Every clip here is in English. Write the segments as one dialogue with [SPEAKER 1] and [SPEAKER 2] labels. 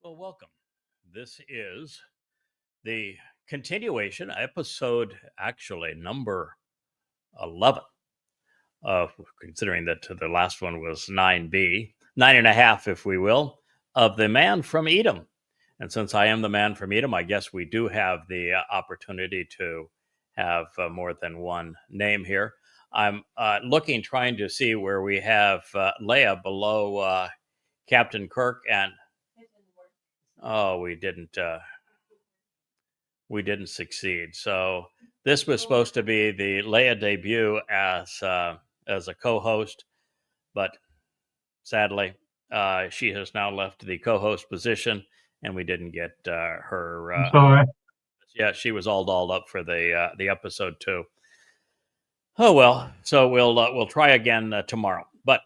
[SPEAKER 1] Well, welcome. This is the continuation episode, actually number 11, considering that the last one was 9b, 9.5, if we will, of the man from Edom. And since I am the man from Edom, I guess we do have the opportunity to have more than one name here. I'm trying to see where we have Leah below Captain Kirk, and oh, we didn't succeed. So this was supposed to be the Leah debut as a co-host, but sadly, she has now left the co-host position, and we didn't get her.
[SPEAKER 2] I'm sorry.
[SPEAKER 1] Yeah, she was all dolled up for the episode too. Oh well, so we'll try again tomorrow. But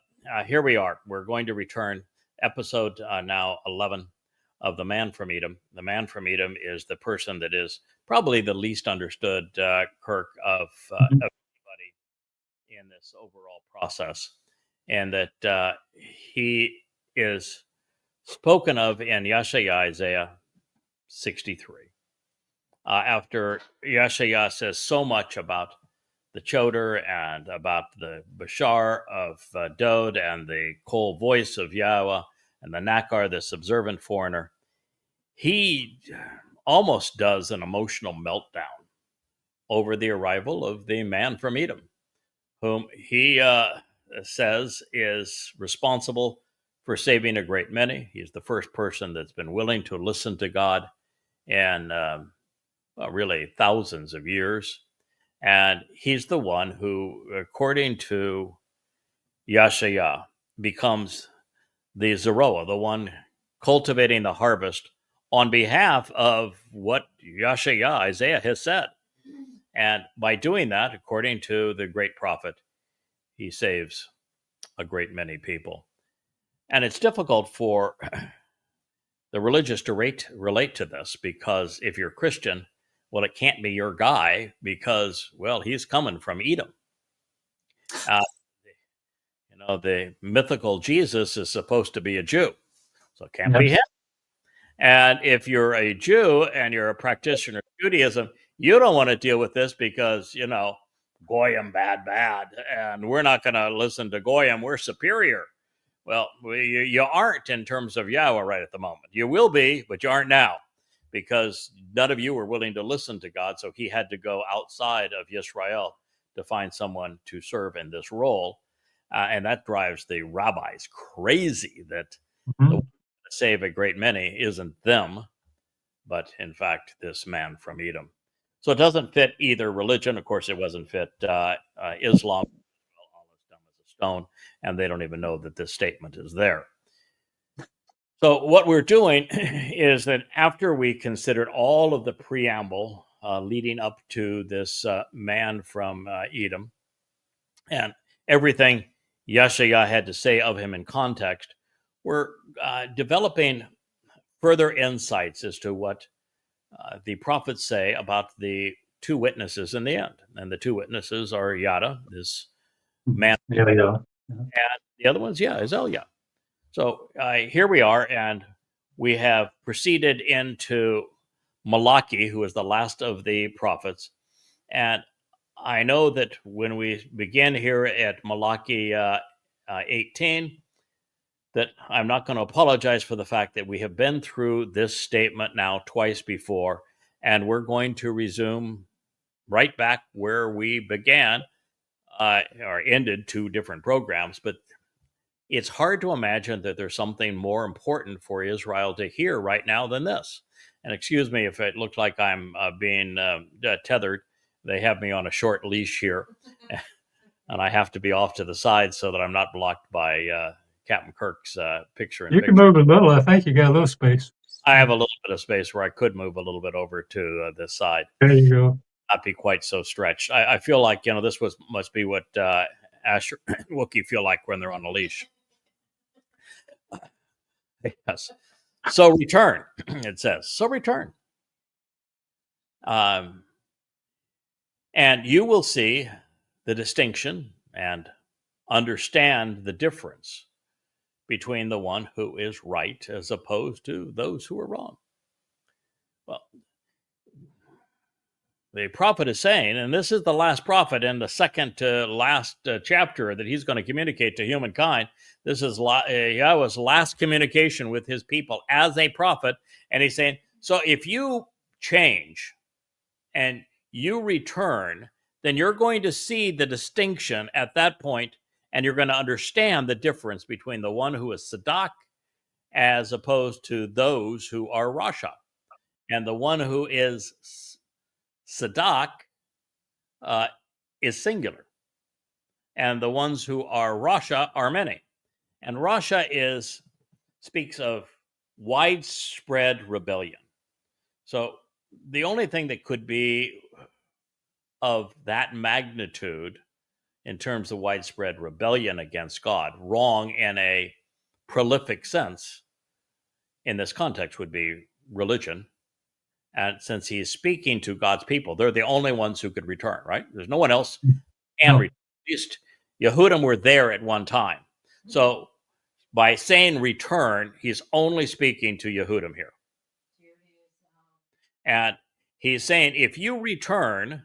[SPEAKER 1] here we are. We're going to return episode now 11 of the man from Edom. The man from Edom is the person that is probably the least understood, Kirk, of everybody in this overall process, and that he is spoken of in Yeshaya, Isaiah 63. After Yeshaya says so much about the Choder and about the Bashar of Dod and the cold voice of Yahweh and the Nakar, this observant foreigner, he almost does an emotional meltdown over the arrival of the man from Edom, whom he says is responsible for saving a great many. He's the first person that's been willing to listen to God in really thousands of years. And he's the one who, according to Yeshaya, becomes the Zeroah, the one cultivating the harvest on behalf of what Yeshaya, Isaiah, has said. And by doing that, according to the great prophet, he saves a great many people. And it's difficult for the religious to relate to this, because if you're Christian, well, it can't be your guy because, well, he's coming from Edom. The mythical Jesus is supposed to be a Jew, so it can't be him. And if you're a Jew and you're a practitioner of Judaism, you don't want to deal with this because, Goyim bad, and we're not going to listen to Goyim. We're superior. Well, you aren't in terms of Yahweh right at the moment. You will be, but you aren't now, because none of you were willing to listen to God, so he had to go outside of Israel to find someone to serve in this role. And that drives the rabbis crazy that the one to save a great many isn't them, but in fact, this man from Edom. So it doesn't fit either religion. Of course, it wasn't fit Islam, all as dumb as a stone, and they don't even know that this statement is there. So what we're doing is that after we considered all of the preamble leading up to this man from Edom and everything Yeshaya had to say of him in context, we're developing further insights as to what the prophets say about the two witnesses in the end. And the two witnesses are Yada, this man, and the other one's is Elia. So here we are, and we have proceeded into Malachi, who is the last of the prophets. And I know that when we begin here at Malachi 18, that I'm not going to apologize for the fact that we have been through this statement now twice before, and we're going to resume right back where we began or ended two different programs. But it's hard to imagine that there's something more important for Israel to hear right now than this. And excuse me if it looks like I'm being tethered. They have me on a short leash here, and I have to be off to the side so that I'm not blocked by Captain Kirk's picture.
[SPEAKER 2] You can move a little. I think you got a little space.
[SPEAKER 1] I have a little bit of space where I could move a little bit over to this side.
[SPEAKER 2] There you go.
[SPEAKER 1] Not be quite so stretched. I feel like, this must be what Asher Wookiee feel like when they're on a leash. Yes. So return, it says. So return. And you will see the distinction and understand the difference between the one who is right as opposed to those who are wrong. Well, the prophet is saying, and this is the last prophet in the second to last chapter that he's going to communicate to humankind. This is Yahweh's last communication with his people as a prophet. And he's saying, so if you change and you return, then you're going to see the distinction at that point, and you're going to understand the difference between the one who is Sadak as opposed to those who are Rasha. And the one who is Sadak is singular, and the ones who are Rasha are many. And Rasha speaks of widespread rebellion. So the only thing that could be of that magnitude in terms of widespread rebellion against God, wrong in a prolific sense in this context, would be religion. And since he's speaking to God's people, they're the only ones who could return, right? There's no one else can return. At least Yehudim were there at one time. So by saying return, he's only speaking to Yehudim here. And he's saying, if you return,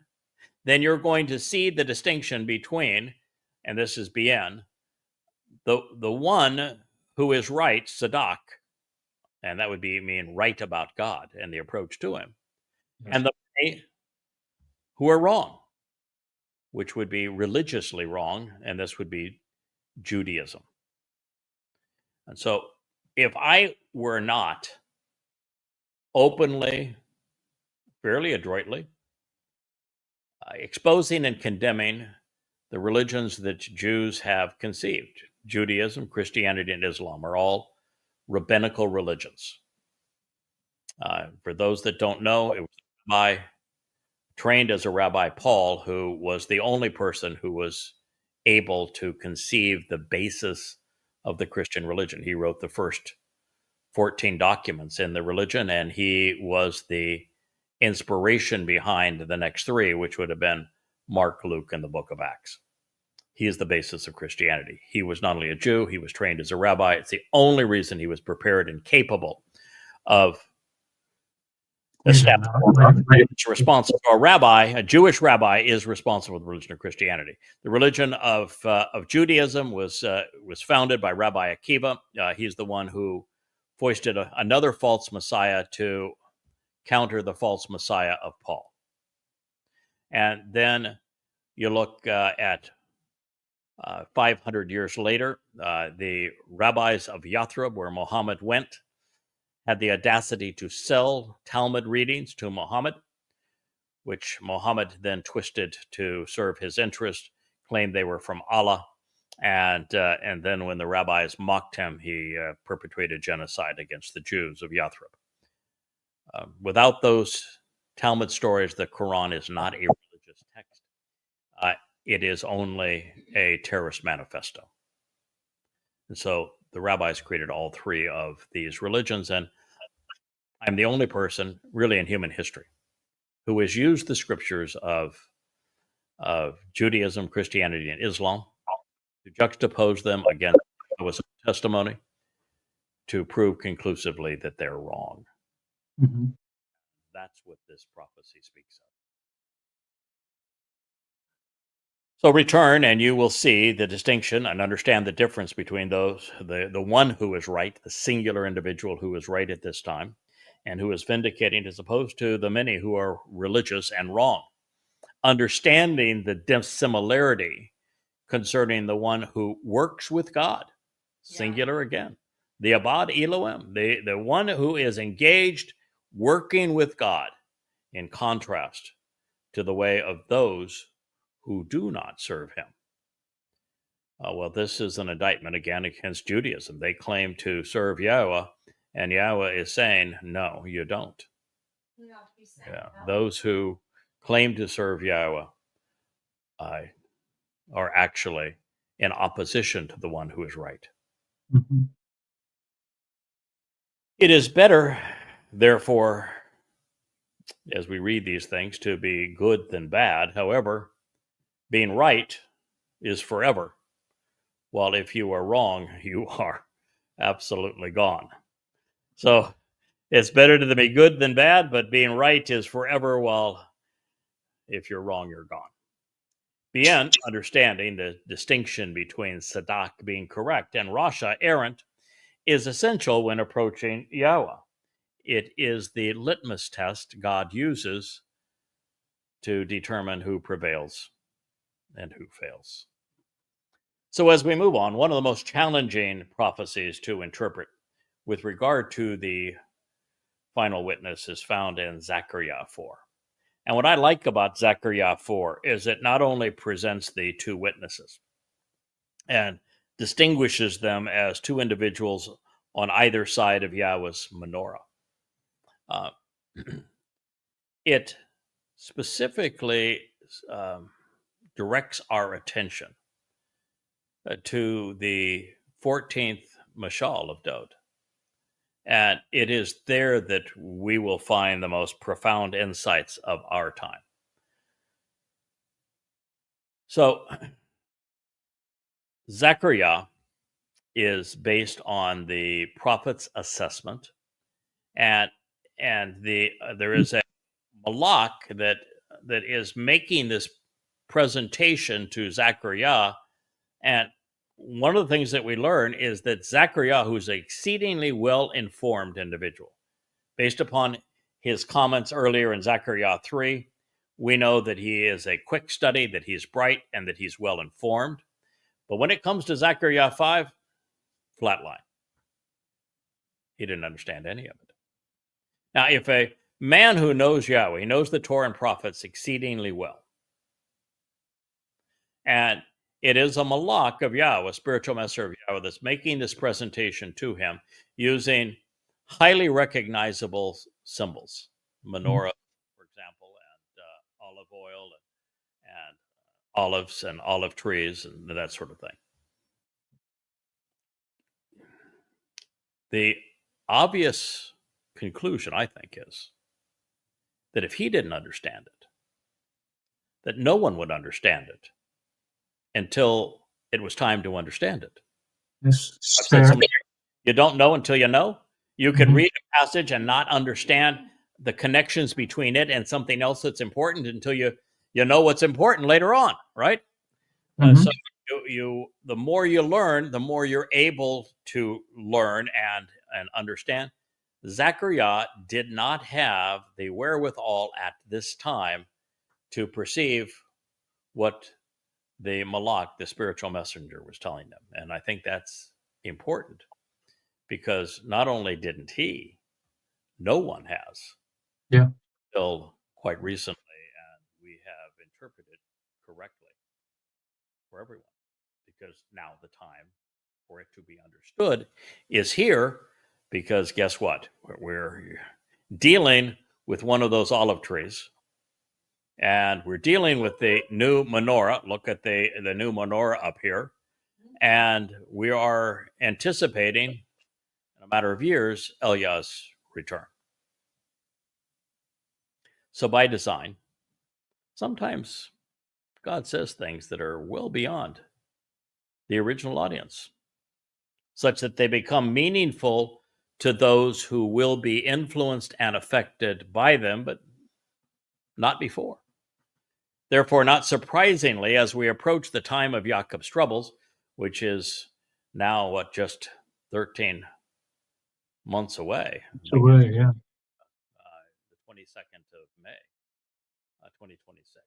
[SPEAKER 1] then you're going to see the distinction between, and this is BN, the one who is right, Sadak, and that would mean right about God and the approach to him, and the many who are wrong, which would be religiously wrong, and this would be Judaism. And so if I were not openly, fairly adroitly, exposing and condemning the religions that Jews have conceived, Judaism, Christianity, and Islam are all rabbinical religions. For those that don't know, it was trained as a Rabbi Paul, who was the only person who was able to conceive the basis of the Christian religion. He wrote the first 14 documents in the religion, and he was the inspiration behind the next three, which would have been Mark, Luke, and the book of Acts. He is the basis of Christianity. He was not only a Jew, he was trained as a rabbi. It's the only reason he was prepared and capable of responsible. A rabbi, a Jewish rabbi, is responsible for the religion of Christianity. The religion of Judaism was founded by Rabbi Akiva. He's the one who foisted another false Messiah to counter the false Messiah of Paul. And then you look at 500 years later, the rabbis of Yathrib, where Muhammad went, had the audacity to sell Talmud readings to Muhammad, which Muhammad then twisted to serve his interest, claimed they were from Allah, and then when the rabbis mocked him, he perpetrated genocide against the Jews of Yathrib. Without those Talmud stories, the Quran is not a religious text. It is only a terrorist manifesto. And so the rabbis created all three of these religions, and I'm the only person really in human history who has used the scriptures of Judaism, Christianity, and Islam to juxtapose them against Yahowah's testimony to prove conclusively that they're wrong.
[SPEAKER 2] Mm-hmm.
[SPEAKER 1] That's what this prophecy speaks of. So return, and you will see the distinction and understand the difference between those, the one who is right, the singular individual who is right at this time, and who is vindicating, as opposed to the many who are religious and wrong. Understanding the dissimilarity concerning the one who works with God, singular again, the Abad Elohim, the one who is engaged working with God, in contrast to the way of those who do not serve him. Well, this is an indictment again against Judaism. They claim to serve Yahowah, and Yahowah is saying, no, you don't. Those who claim to serve Yahowah are actually in opposition to the one who is right.
[SPEAKER 2] Mm-hmm.
[SPEAKER 1] It is better, therefore, as we read these things, to be good than bad. However, being right is forever, while if you are wrong, you are absolutely gone. So it's better to be good than bad, but being right is forever, while if you're wrong, you're gone. Beyond understanding the distinction between Sadak being correct and Rasha errant is essential when approaching Yahweh. It is the litmus test God uses to determine who prevails and who fails. So as we move on, one of the most challenging prophecies to interpret with regard to the final witness is found in Zechariah 4. And what I like about Zechariah 4 is it not only presents the two witnesses and distinguishes them as two individuals on either side of Yahweh's menorah. It specifically directs our attention to the 14th Mashal of Dod. And it is there that we will find the most profound insights of our time. So, Zechariah is based on the prophet's assessment, and there is a malach that is making this presentation to Zechariah. And one of the things that we learn is that Zechariah, who's an exceedingly well-informed individual, based upon his comments earlier in Zechariah 3, we know that he is a quick study, that he's bright, and that he's well-informed. But when it comes to Zechariah 5, flatline. He didn't understand any of it. Now, if a man who knows Yahweh, he knows the Torah and prophets exceedingly well, and it is a malach of Yahweh, a spiritual messenger of Yahweh, that's making this presentation to him using highly recognizable symbols, menorah, for example, and olive oil and olives and olive trees and that sort of thing. The obvious conclusion, I think, is that if he didn't understand it, that no one would understand it until it was time to understand it.
[SPEAKER 2] Yes,
[SPEAKER 1] you don't know until you know. You can read a passage and not understand the connections between it and something else that's important until you know what's important later on, right? So the more you learn, the more you're able to learn and understand. Zechariah did not have the wherewithal at this time to perceive what the malach, the spiritual messenger, was telling them. And I think that's important, because not only didn't he, no one has.
[SPEAKER 2] Yeah.
[SPEAKER 1] Until quite recently, and we have interpreted correctly for everyone, because now the time for it to be understood is here, because guess what? We're dealing with one of those olive trees, and we're dealing with the new menorah. Look at the new menorah up here. And we are anticipating, in a matter of years, Eliah's return. So by design, sometimes God says things that are well beyond the original audience, such that they become meaningful to those who will be influenced and affected by them, but not before. Therefore, not surprisingly, as we approach the time of Jacob's troubles, which is now, just 13 months away.
[SPEAKER 2] It's away, yeah.
[SPEAKER 1] The 22nd of May, 2026.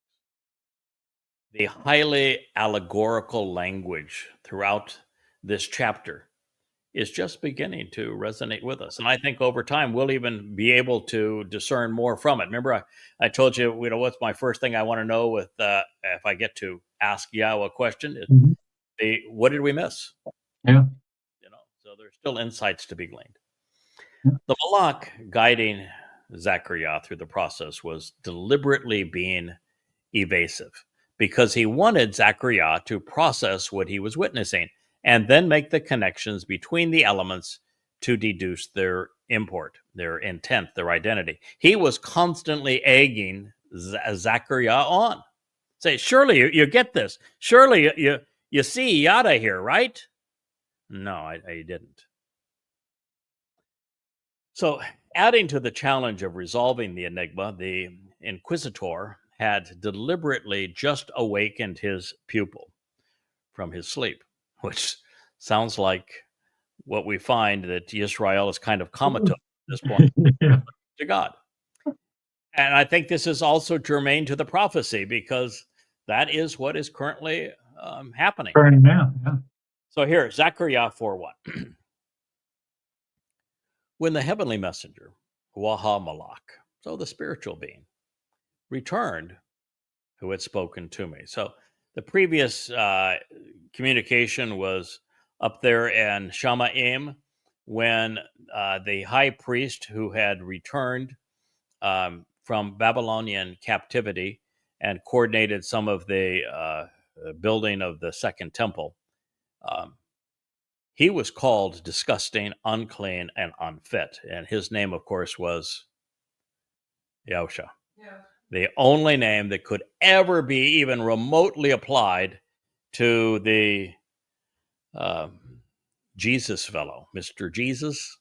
[SPEAKER 1] The highly allegorical language throughout this chapter is just beginning to resonate with us. And I think over time, we'll even be able to discern more from it. Remember, I told you, what's my first thing I want to know with if I get to ask Yahweh a question is what did we miss?
[SPEAKER 2] Yeah.
[SPEAKER 1] So there's still insights to be gleaned.
[SPEAKER 2] Yeah.
[SPEAKER 1] The malach guiding Zechariah through the process was deliberately being evasive, because he wanted Zechariah to process what he was witnessing and then make the connections between the elements to deduce their import, their intent, their identity. He was constantly egging Zechariah on. Say, surely you get this. Surely you see Yada here, right? No, I didn't. So, adding to the challenge of resolving the enigma, the inquisitor had deliberately just awakened his pupil from his sleep, which sounds like what we find that Israel is kind of comatose at this point
[SPEAKER 2] Yeah.
[SPEAKER 1] to God. And I think this is also germane to the prophecy because that is what is currently happening.
[SPEAKER 2] Burning now. Yeah.
[SPEAKER 1] So here, Zechariah 4:1. When the heavenly messenger, YAHOWAH Malak, so the spiritual being, returned, who had spoken to me. So the previous communication was up there in Shamaim when the high priest who had returned from Babylonian captivity and coordinated some of the building of the second temple. He was called disgusting, unclean, and unfit. And his name, of course, was Yahushua. Yeah. The only name that could ever be even remotely applied to the Jesus fellow, Mr. Jesus,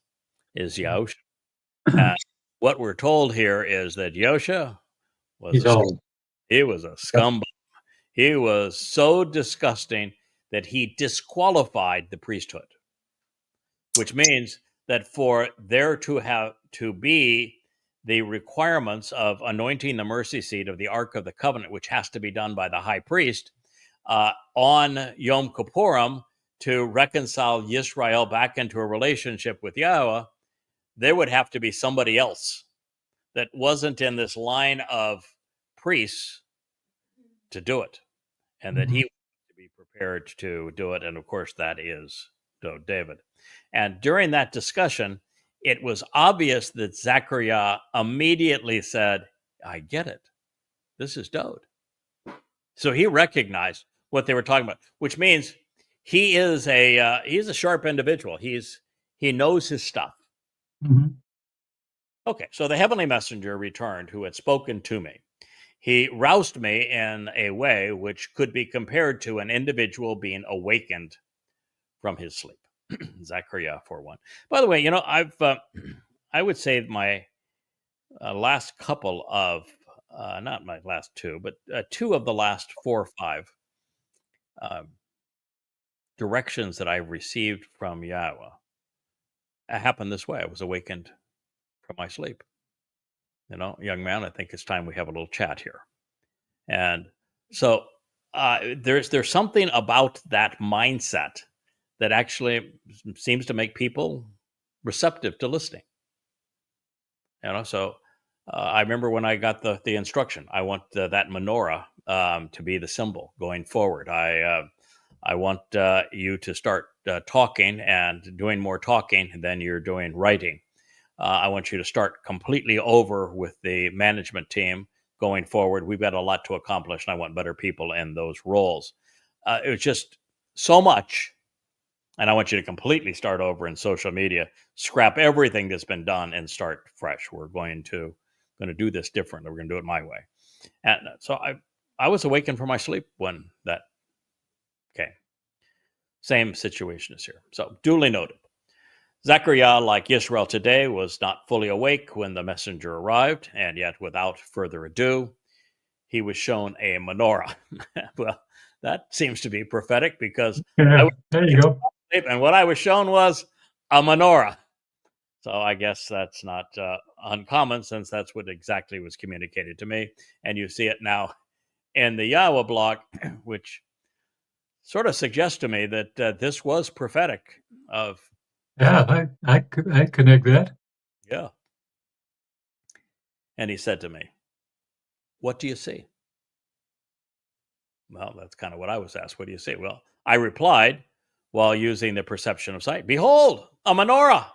[SPEAKER 1] is Yahushua. And what we're told here is that Yahushua was he was a scumbag. He was so disgusting that he disqualified the priesthood, which means that for there to have to be the requirements of anointing the mercy seat of the Ark of the Covenant, which has to be done by the high priest on Yom Kippurim to reconcile Yisrael back into a relationship with Yahweh, there would have to be somebody else that wasn't in this line of priests to do it, and that he would be prepared to do it. And of course, that is David. And during that discussion, it was obvious that Zechariah immediately said, I get it. This is Dode. So he recognized what they were talking about, which means he is he's a sharp individual. He knows his stuff.
[SPEAKER 2] Mm-hmm.
[SPEAKER 1] Okay, so the heavenly messenger returned who had spoken to me. He roused me in a way which could be compared to an individual being awakened from his sleep. Zechariah 4:1. By the way, you know, I would say my last couple of not my last two, but two of the last 4 or 5 directions that I've received from Yahweh happened this way. I was awakened from my sleep. You know, young man, I think it's time we have a little chat here. And so there's something about that mindset that actually seems to make people receptive to listening. You know, so I remember when I got the instruction, I want that menorah to be the symbol going forward. I want you to start talking and doing more talking than you're doing writing. I want you to start completely over with the management team going forward. We've got a lot to accomplish, and I want better people in those roles. It was just so much. And I want you to completely start over in social media, scrap everything that's been done and start fresh. We're going to do this differently. We're going to do it my way. And so I was awakened from my sleep when that came. Same situation is here. So duly noted. Zechariah, like Yisrael today, was not fully awake when the messenger arrived, and yet without further ado, he was shown a menorah. Well, that seems to be prophetic because
[SPEAKER 2] Yeah. There you go.
[SPEAKER 1] and what I was shown was a menorah. So I guess that's not uncommon, since that's what exactly was communicated to me. And you see it now in the Yahowah blog, which sort of suggests to me that this was prophetic of.
[SPEAKER 2] Yeah, I connect that.
[SPEAKER 1] Yeah. And he said to me, what do you see? Well, that's kind of what I was asked. What do you see? Well, I replied while using the perception of sight, behold, a menorah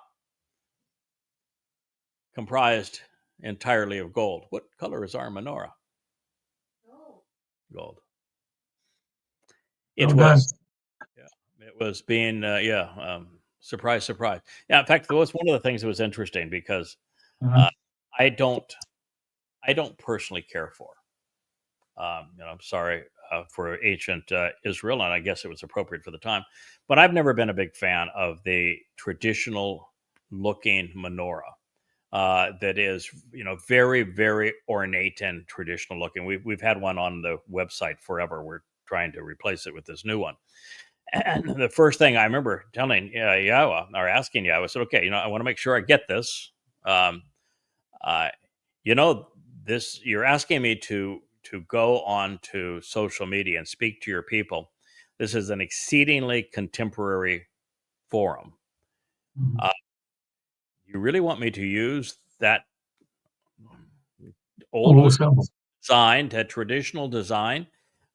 [SPEAKER 1] comprised entirely of gold. What color is our menorah? Gold. It was, yeah, it was being, surprise, surprise. Yeah, in fact, that was one of the things that was interesting because I don't personally care for. I'm sorry for ancient Israel, and I guess it was appropriate for the time, but I've never been a big fan of the traditional looking menorah. that is, very, very ornate and traditional looking. We've had one on the website forever. We're trying to replace it with this new one. And the first thing I remember telling Yahowah, or asking Yahowah, I said, okay, I want to make sure I get this. This, you're asking me to go on to social media and speak to your people. This is an exceedingly contemporary forum.
[SPEAKER 2] Mhm.
[SPEAKER 1] You really want me to use that
[SPEAKER 2] Old
[SPEAKER 1] old
[SPEAKER 2] symbol.
[SPEAKER 1] design, that traditional design,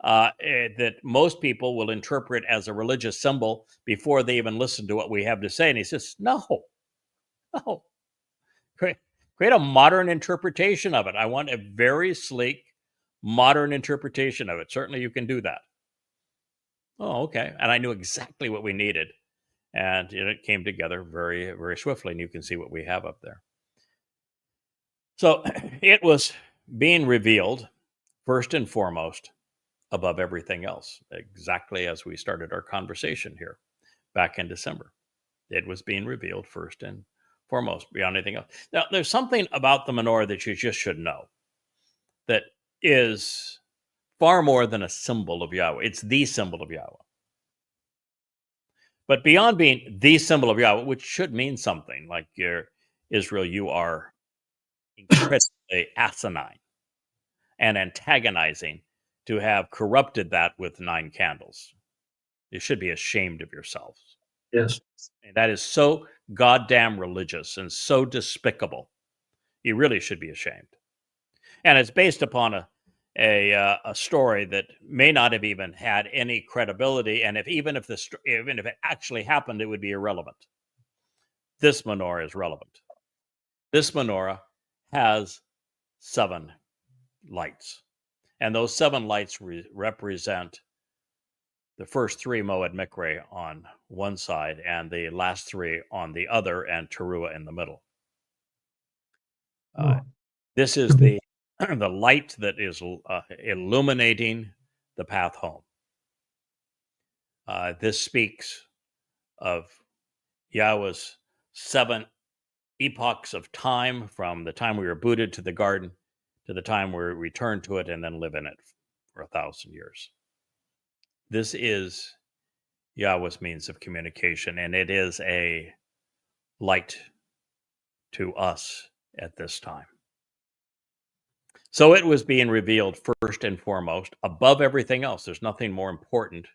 [SPEAKER 1] that most people will interpret as a religious symbol before they even listen to what we have to say? And he says, no. Create a modern interpretation of it. I want a very sleek, modern interpretation of it. Certainly you can do that. Oh, okay. And I knew exactly what we needed. And it came together very, very swiftly. And you can see what we have up there. So it was being revealed first and foremost above everything else, exactly as we started our conversation here back in December. It was being revealed first and foremost beyond anything else. Now, there's something about the menorah that you just should know that is far more than a symbol of Yahweh. It's the symbol of Yahweh. But beyond being the symbol of Yahweh, which should mean something, like Israel, you are incredibly asinine and antagonizing to have corrupted that with 9 candles. You should be ashamed of yourselves.
[SPEAKER 2] Yes.
[SPEAKER 1] And that is so goddamn religious and so despicable. You really should be ashamed. And it's based upon a story that may not have even had any credibility, and even if it actually happened, it would be irrelevant. This menorah is relevant. This menorah has 7 lights, and those 7 lights represent the first 3 Moed Mikre on one side and the last 3 on the other, and Towrah in the middle. This is the light that is illuminating the path home. This speaks of Yahweh's 7 epochs of time, from the time we were booted to the garden to the time we return to it and then live in it for 1,000 years. This is Yahweh's means of communication, and it is a light to us at this time. So it was being revealed first and foremost above everything else. There's nothing more important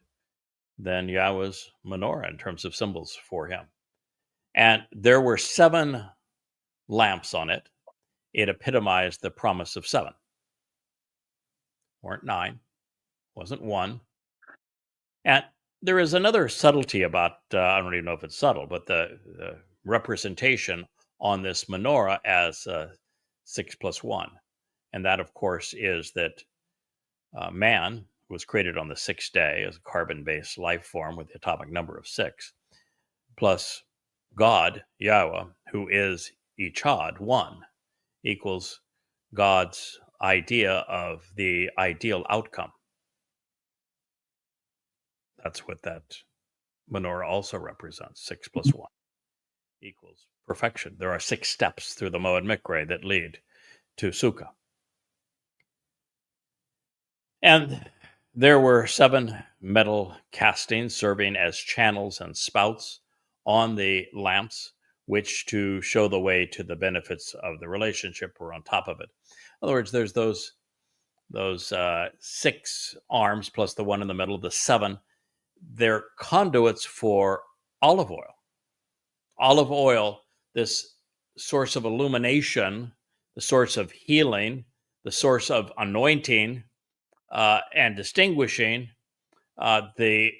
[SPEAKER 1] than Yahweh's menorah in terms of symbols for him. And there were 7 lamps on it. It epitomized the promise of 7. Weren't 9, wasn't 1. And there is another subtlety about, I don't even know if it's subtle, but the representation on this menorah as 6 plus 1. And that, of course, is that man was created on the 6th day as a carbon-based life form with the atomic number of 6, plus God, Yahweh, who is Echad, 1, equals God's idea of the ideal outcome. That's what that menorah also represents. 6 plus 1 equals perfection. There are 6 steps through the Moed Mikre that lead to Sukkah. And there were 7 metal castings serving as channels and spouts on the lamps, which to show the way to the benefits of the relationship were on top of it. In other words, there's those 6 arms plus the one in the middle, the 7. They're conduits for olive oil. Olive oil, this source of illumination, the source of healing, the source of anointing, and distinguishing the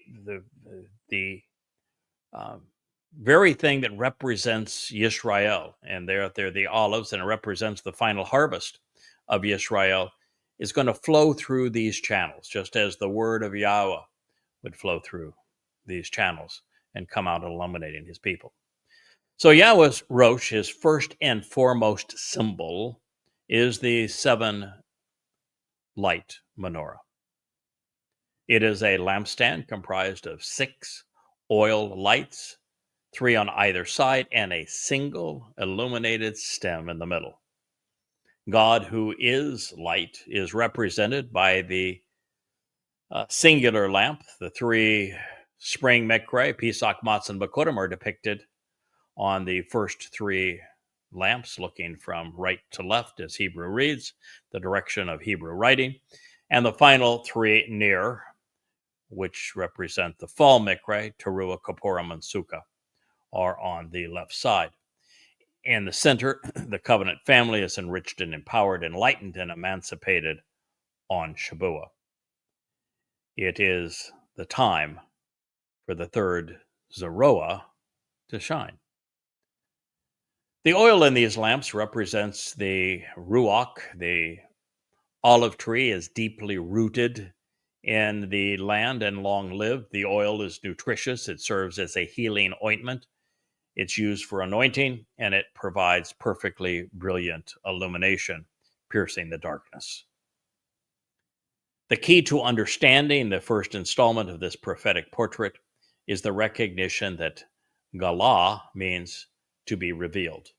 [SPEAKER 1] very thing that represents Yisrael, and they're the olives, and it represents the final harvest of Yisrael, is going to flow through these channels, just as the word of Yahweh would flow through these channels and come out illuminating his people. So Yahweh's Rosh, his first and foremost symbol, is the 7 light menorah. It is a lampstand comprised of 6 oil lights 3 on either side, and a single illuminated stem in the middle. God, who is light, is represented by the singular lamp. The 3 spring mikre, Pesach, Matzah, and Bakurim, are depicted on the first 3 lamps, looking from right to left as Hebrew reads, the direction of Hebrew writing. And the final 3 near, which represent the fall mikre, Teruah, Kappurim, and Sukkah, are on the left side. In the center, the covenant family is enriched and empowered, enlightened and emancipated on Shabuah. It is the time for the 3rd Zeroah to shine. The oil in these lamps represents the Ruach. The olive tree is deeply rooted in the land and long-lived. The oil is nutritious. It serves as a healing ointment. It's used for anointing, and it provides perfectly brilliant illumination, piercing the darkness. The key to understanding the first installment of this prophetic portrait is the recognition that Galah means to be revealed,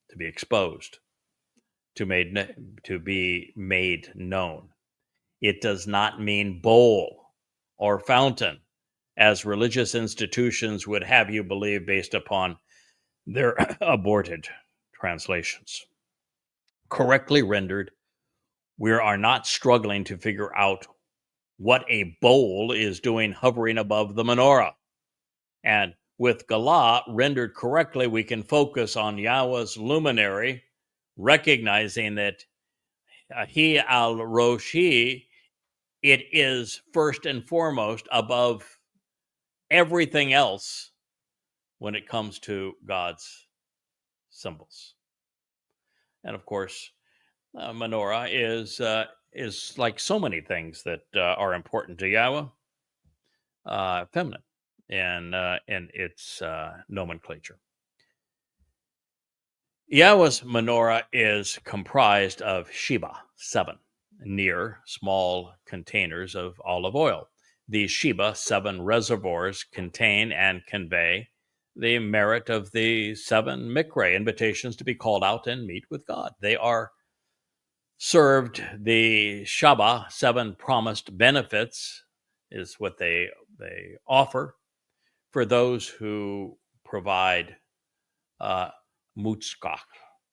[SPEAKER 1] to be exposed, to be made known. It does not mean bowl or fountain, as religious institutions would have you believe based upon their aborted translations. Correctly rendered, we are not struggling to figure out what a bowl is doing hovering above the menorah. And with Galah rendered correctly, we can focus on Yahweh's luminary, recognizing that he al Roshi, it is first and foremost above everything else when it comes to God's symbols. And of course, menorah is like so many things that are important to Yahweh, feminine in its nomenclature. Yahweh's menorah is comprised of Sheba, 7, near small containers of olive oil. These Sheba, 7 reservoirs, contain and convey the merit of the 7 mikre, invitations to be called out and meet with God. They are served the Shabat, 7 promised benefits, is what they offer for those who provide mutzkach,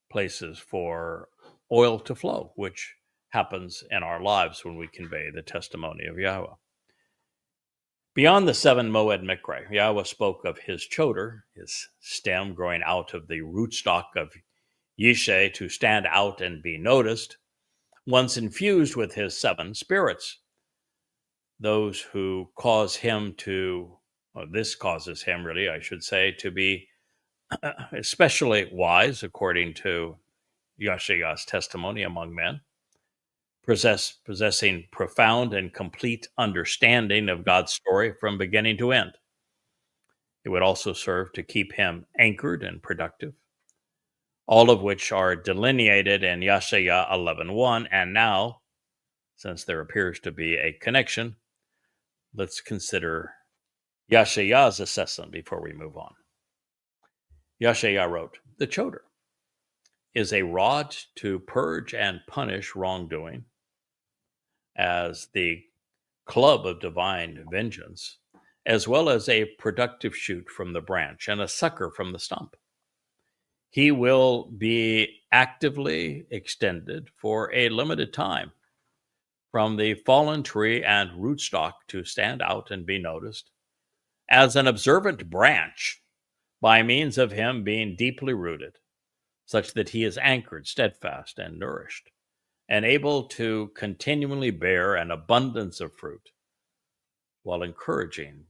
[SPEAKER 1] places for oil to flow, which happens in our lives when we convey the testimony of Yahweh. Beyond the 7 moed mikre, Yahweh spoke of his choder, his stem growing out of the rootstock of Yishe to stand out and be noticed, once infused with his 7 spirits. Those who cause him to, this causes him really, I should say, to be especially wise, according to Yahowah's testimony among men, possessing profound and complete understanding of God's story from beginning to end. It would also serve to keep him anchored and productive, all of which are delineated in Yahowah 11:1. And now, since there appears to be a connection, let's consider Yahowah's assessment before we move on. Yahowah wrote, "The choder is a rod to purge and punish wrongdoing, as the club of divine vengeance, as well as a productive shoot from the branch and a sucker from the stump. He will be actively extended for a limited time from the fallen tree and rootstock to stand out and be noticed as an observant branch by means of him being deeply rooted, such that he is anchored, steadfast, and nourished, and able to continually bear an abundance of fruit while encouraging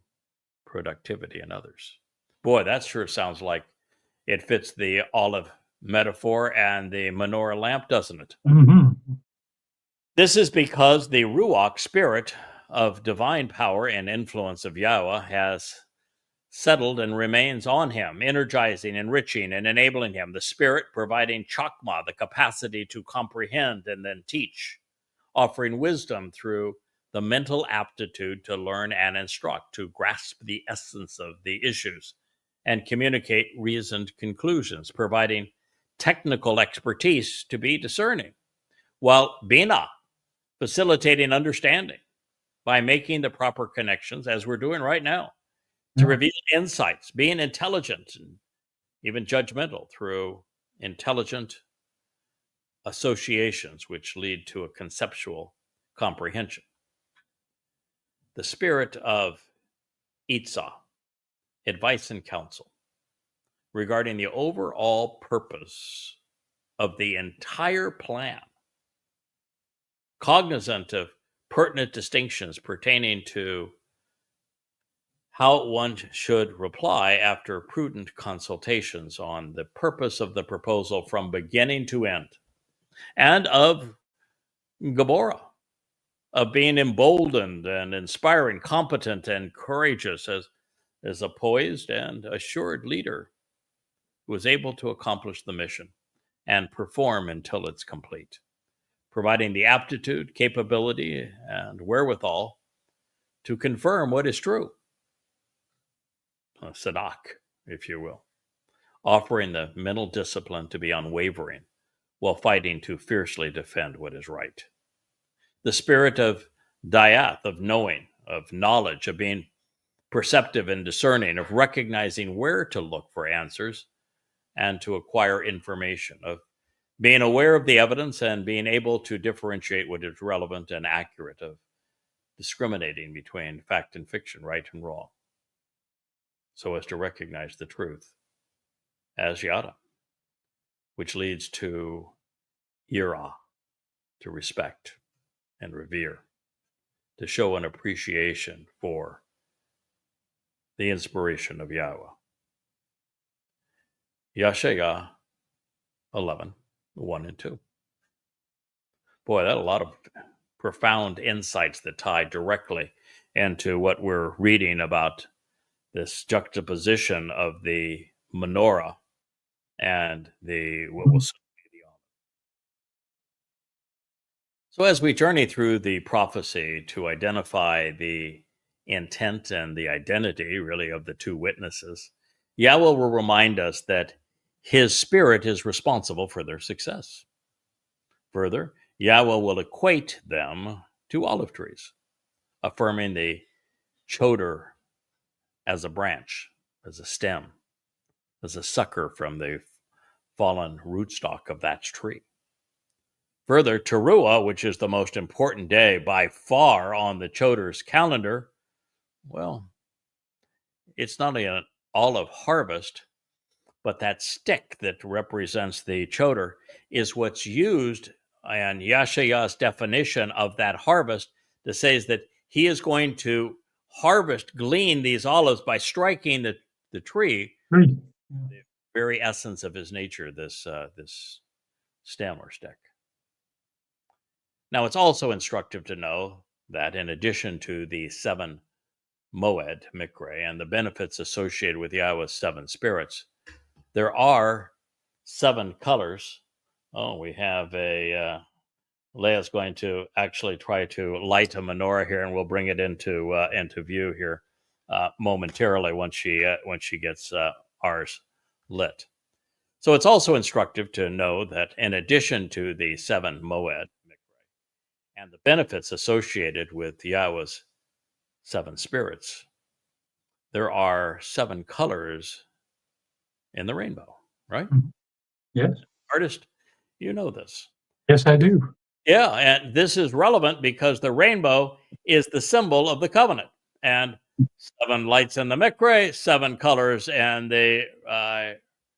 [SPEAKER 1] productivity in others." Boy, that sure sounds like it fits the olive metaphor and the menorah lamp, doesn't it?
[SPEAKER 2] Mm-hmm.
[SPEAKER 1] This is because the Ruach spirit of divine power and influence of Yahweh has settled and remains on him, energizing, enriching, and enabling him. The Spirit providing chakma, the capacity to comprehend and then teach, offering wisdom through the mental aptitude to learn and instruct, to grasp the essence of the issues and communicate reasoned conclusions, providing technical expertise to be discerning, while Bina, facilitating understanding by making the proper connections, as we're doing right now, to reveal insights, being intelligent and even judgmental through intelligent associations which lead to a conceptual comprehension. The spirit of Itzah, advice and counsel regarding the overall purpose of the entire plan, cognizant of pertinent distinctions pertaining to how one should reply after prudent consultations on the purpose of the proposal from beginning to end, and of Gabora, of being emboldened and inspiring, competent and courageous as a poised and assured leader who is able to accomplish the mission and perform until it's complete, providing the aptitude, capability, and wherewithal to confirm what is true. A sadak, if you will, offering the mental discipline to be unwavering while fighting to fiercely defend what is right. The spirit of dayath, of knowing, of knowledge, of being perceptive and discerning, of recognizing where to look for answers and to acquire information, of being aware of the evidence and being able to differentiate what is relevant and accurate, of discriminating between fact and fiction, right and wrong, so as to recognize the truth as Yada, which leads to Yirah, to respect and revere, to show an appreciation for the inspiration of Yahweh. Yashayah 11, 1 and 2. Boy, that's a lot of profound insights that tie directly into what we're reading about this juxtaposition of the menorah and what will soon be the olive. So as we journey through the prophecy to identify the intent and the identity, really, of the two witnesses, Yahweh will remind us that his spirit is responsible for their success. Further, Yahweh will equate them to olive trees, affirming the choder as a branch, as a stem, as a sucker from the fallen rootstock of that tree. Further, Towrah, which is the most important day by far on the choder's calendar, well, it's not only an olive harvest, but that stick that represents the choder is what's used in Yashayah's definition of that harvest that says that he is going to glean these olives by striking the tree, the very essence of his nature, this stem or stick. Now, it's also instructive to know that in addition to the 7 Moed, Mikre, and the benefits associated with Yahweh's 7 spirits, there are 7 colors. Oh, we have Leia's going to actually try to light a menorah here, and we'll bring it into view here momentarily once she gets ours lit. So it's also instructive to know that in addition to the 7 Moed and the benefits associated with Yahweh's 7 spirits, there are 7 colors in the rainbow, right?
[SPEAKER 2] Yes.
[SPEAKER 1] Artist, you know this.
[SPEAKER 2] Yes, I do.
[SPEAKER 1] Yeah, and this is relevant because the rainbow is the symbol of the covenant. And 7 lights in the mikre, 7 colors and the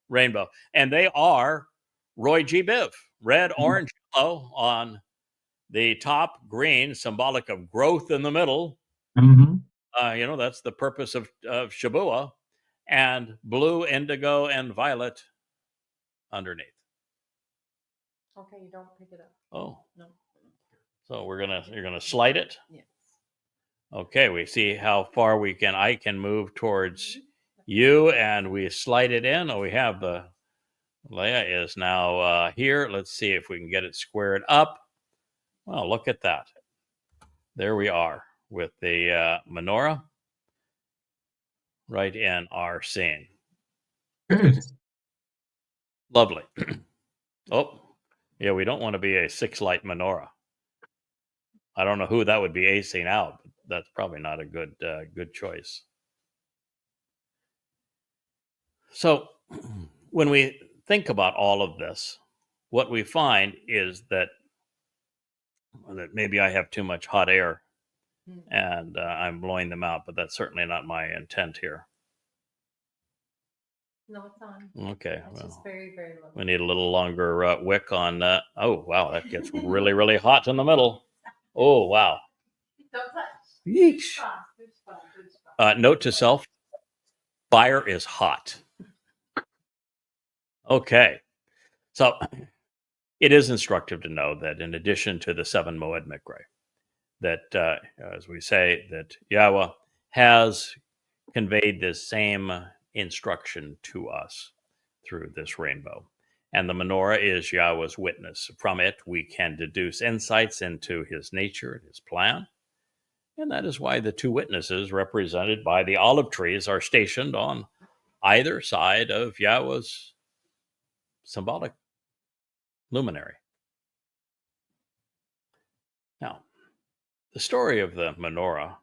[SPEAKER 1] rainbow. And they are Roy G. Biv, red, orange, yellow on the top, green, symbolic of growth in the middle.
[SPEAKER 2] Mm-hmm.
[SPEAKER 1] That's the purpose of Shabuah, and blue, indigo, and violet underneath.
[SPEAKER 3] Okay, you don't pick it up.
[SPEAKER 1] Oh.
[SPEAKER 3] No.
[SPEAKER 1] So you're gonna slide it?
[SPEAKER 3] Yes.
[SPEAKER 1] Okay, we see how far I can move towards you, and we slide it in. Oh, we have Leia is now here. Let's see if we can get it squared up. Well, look at that. There we are with the menorah right in our scene.
[SPEAKER 2] Good.
[SPEAKER 1] Lovely. Oh, yeah, we don't want to be a 6-light menorah. I don't know who that would be acing out, but that's probably not a good choice. So when we think about all of this, what we find is that maybe I have too much hot air and I'm blowing them out, but that's certainly not my intent here.
[SPEAKER 3] No, it's on.
[SPEAKER 1] Okay,
[SPEAKER 3] It's just
[SPEAKER 1] well,
[SPEAKER 3] very, very low.
[SPEAKER 1] we need a little longer wick on that. Oh, wow, that gets really, really hot in the middle. Oh, wow.
[SPEAKER 3] Don't touch.
[SPEAKER 1] Yeesh.
[SPEAKER 3] Good spot.
[SPEAKER 1] Note to self, fire is hot. Okay, so it is instructive to know that in addition to the 7 Moed Mikre, that, as we say, that Yahweh has conveyed this same instruction to us through this rainbow. And the menorah is Yahweh's witness. From it, we can deduce insights into his nature and his plan. And that is why the 2 witnesses represented by the olive trees are stationed on either side of Yahweh's symbolic luminary. Now, the story of the menorah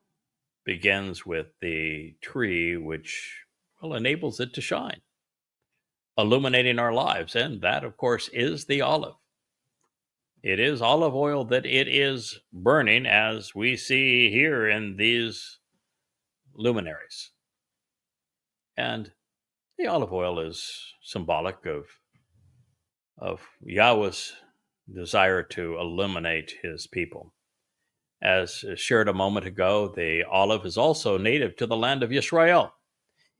[SPEAKER 1] begins with the tree which, well, enables it to shine, illuminating our lives. And that, of course, is the olive. It is olive oil that it is burning, as we see here in these luminaries. And the olive oil is symbolic of Yahweh's desire to illuminate his people. As shared a moment ago, the olive is also native to the land of Israel.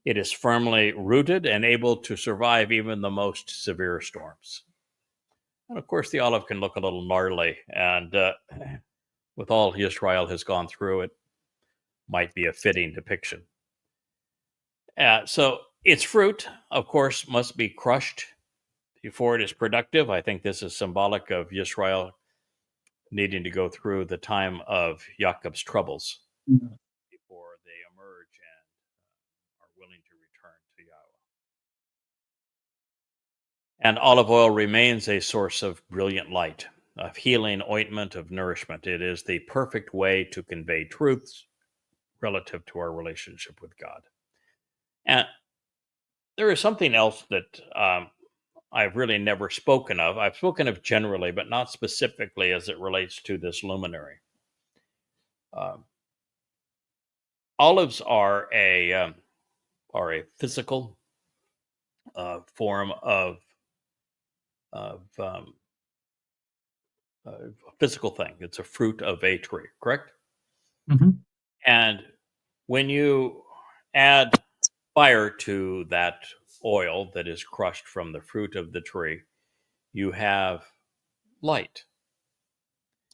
[SPEAKER 1] It is firmly rooted and able to survive even the most severe storms. And of course, the olive can look a little gnarly, and with all Israel has gone through, it might be a fitting depiction. So its fruit, of course, must be crushed before it is productive. I think this is symbolic of Israel needing to go through the time of Jacob's troubles before they emerge and are willing to return to Yahweh. And olive oil remains a source of brilliant light, of healing ointment, of nourishment. It is the perfect way to convey truths relative to our relationship with God. And there is something else that I've really never spoken of. I've spoken of generally, but not specifically as it relates to this luminary. Olives are a physical form of a physical thing. It's a fruit of a tree, correct?
[SPEAKER 2] Mm-hmm.
[SPEAKER 1] And when you add fire to that oil that is crushed from the fruit of the tree, you have light.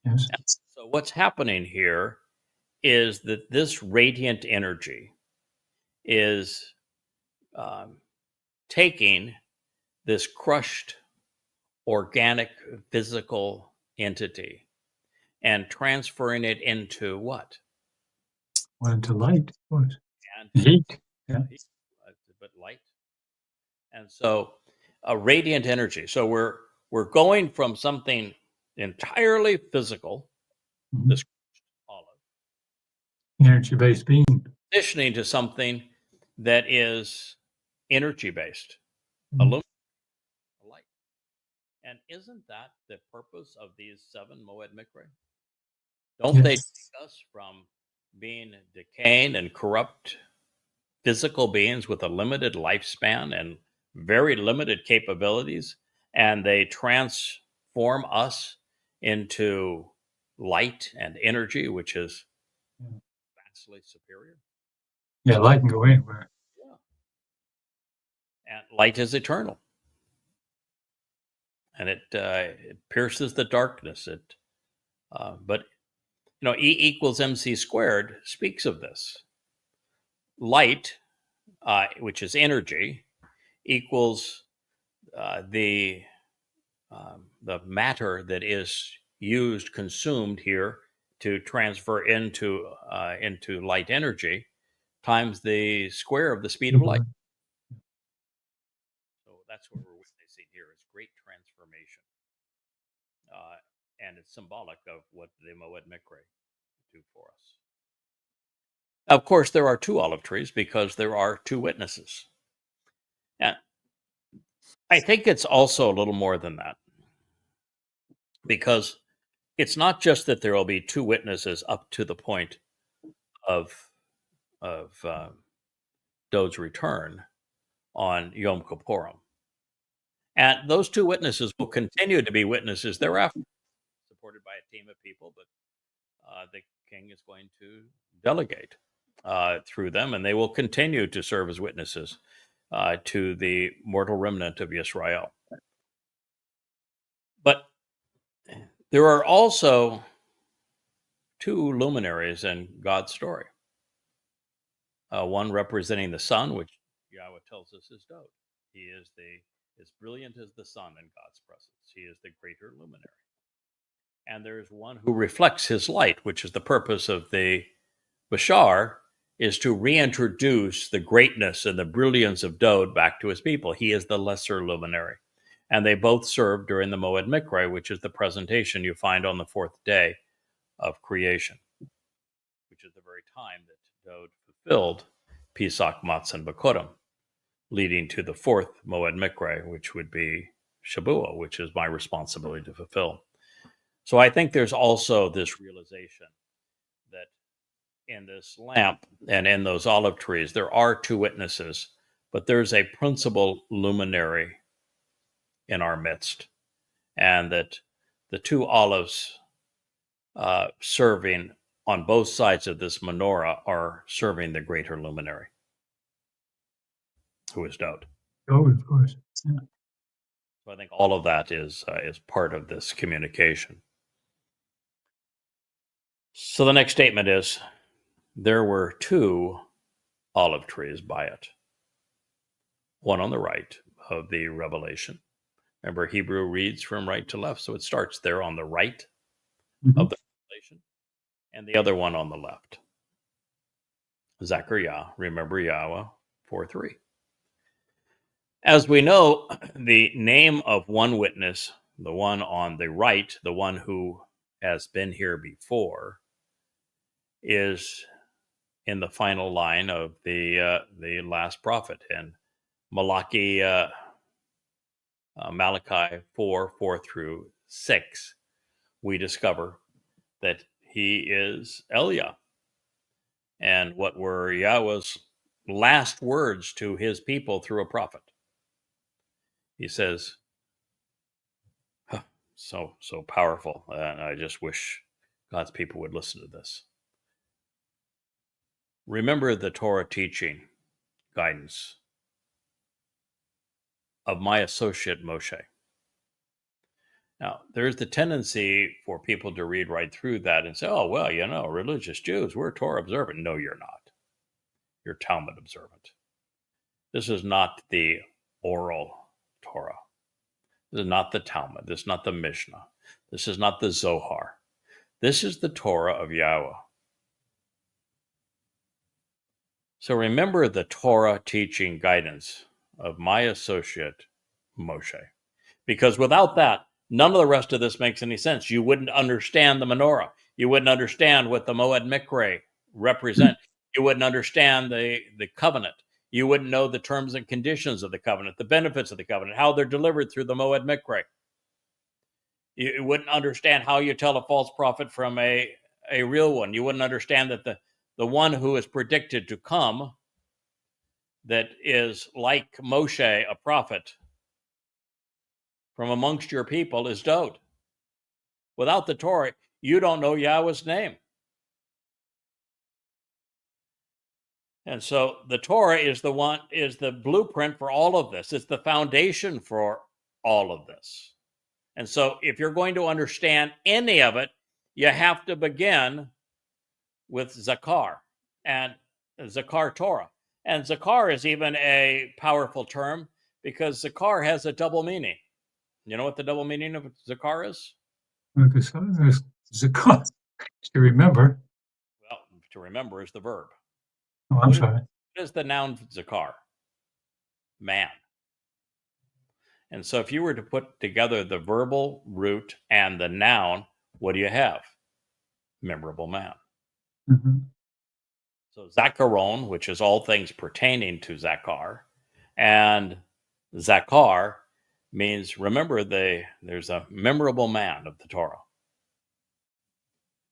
[SPEAKER 2] Yes.
[SPEAKER 1] And so what's happening here is that this radiant energy is taking this crushed organic physical entity and transferring it into what?
[SPEAKER 2] Well, into light, of course.
[SPEAKER 1] And
[SPEAKER 2] Heat. Yeah.
[SPEAKER 1] but light. And so a radiant energy. So we're going from something entirely physical,
[SPEAKER 2] Mm-hmm.
[SPEAKER 1] this olive,
[SPEAKER 2] Energy-based being.
[SPEAKER 1] transitioning to something that is energy-based,
[SPEAKER 2] Mm-hmm.
[SPEAKER 1] illuminating light. And isn't that the purpose of these 7 Moed Mikre? Don't
[SPEAKER 2] Yes.
[SPEAKER 1] they take us from being decaying and corrupt physical beings with a limited lifespan and very limited capabilities, and they transform us into light and energy, which is vastly superior?
[SPEAKER 2] Yeah, light can go anywhere.
[SPEAKER 1] Yeah. And light is eternal. And it pierces the darkness. But E equals MC squared speaks of this. Light, which is energy, equals the matter that is used, consumed here to transfer into light energy, times the square of the speed of light. that's what we're witnessing here is great transformation. And it's symbolic of what the Moed Mikre do for us. Of course, there are two olive trees because there are two witnesses. And I think it's also a little more than that, because it's not just that there will be two witnesses up to the point of Dod's return on Yom Kippurim. And those two witnesses will continue to be witnesses thereafter, supported by a team of people, but the king is going to delegate through them, and they will continue to serve as witnesses to the mortal remnant of Israel. But there are also two luminaries in God's story. One representing the sun, which Yahweh tells us is Dod. He is as brilliant as the sun in God's presence. He is the greater luminary. And there's one who reflects his light, which is the purpose of the Bashar, is to reintroduce the greatness and the brilliance of Dod back to his people. He is the lesser luminary. And they both serve during the Moed Mikre, which is the presentation you find on the fourth day of creation, which is the very time that Dod fulfilled Pesach, Matzah, and Bekurim, leading to the fourth Moed Mikre, which would be Shabuah, which is my responsibility to fulfill. So I think there's also this realization that in this lamp and in those olive trees, there are two witnesses, but there's a principal luminary in our midst, and that the two olives serving on both sides of this menorah are serving the greater luminary, who is Dod.
[SPEAKER 2] Oh, of course. Yeah.
[SPEAKER 1] So I think all of that is part of this communication. So the next statement is, there were two olive trees by it, one on the right of the revelation. Remember, Hebrew reads from right to left, so it starts there on the right of the revelation, and the other one on the left. Zechariah, remember Yahweh 4:3. As we know, the name of one witness, the one on the right, the one who has been here before, is in the final line of the last prophet in Malachi 4:4-6. We discover that he is Eliah, and what were Yahweh's last words to his people through a prophet. He says, so powerful, and I just wish God's people would listen to this. Remember the Torah teaching guidance of my associate Moshe. Now, there's the tendency for people to read right through that and say, oh, well, religious Jews, we're Torah observant. No, you're not. You're Talmud observant. This is not the oral Torah. This is not the Talmud. This is not the Mishnah. This is not the Zohar. This is the Torah of Yahweh. So remember the Torah teaching guidance of my associate Moshe, because without that, none of the rest of this makes any sense. You wouldn't understand the menorah. You wouldn't understand what the Moed Mikre represent. You wouldn't understand the covenant. You wouldn't know the terms and conditions of the covenant, the benefits of the covenant, how they're delivered through the Moed Mikre. You wouldn't understand how you tell a false prophet from a real one. You wouldn't understand that the one who is predicted to come, that is like Moshe, a prophet from amongst your people, is Dod. Without the Torah, you don't know Yahweh's name. And so the Torah is the blueprint for all of this. It's the foundation for all of this. And so if you're going to understand any of it, you have to begin with Zakar and Zakar Torah. And Zakar is even a powerful term because Zakar has a double meaning. You know what the double meaning of Zakar is?
[SPEAKER 2] There's Zakar, to remember.
[SPEAKER 1] Well, to remember is the verb.
[SPEAKER 2] Oh, I'm sorry.
[SPEAKER 1] What is the noun Zakar? Man. And so if you were to put together the verbal root and the noun, what do you have? Memorable man.
[SPEAKER 2] Mm-hmm.
[SPEAKER 1] So Zakaron, which is all things pertaining to Zakar, and Zakar means, remember, there's a memorable man of the Torah,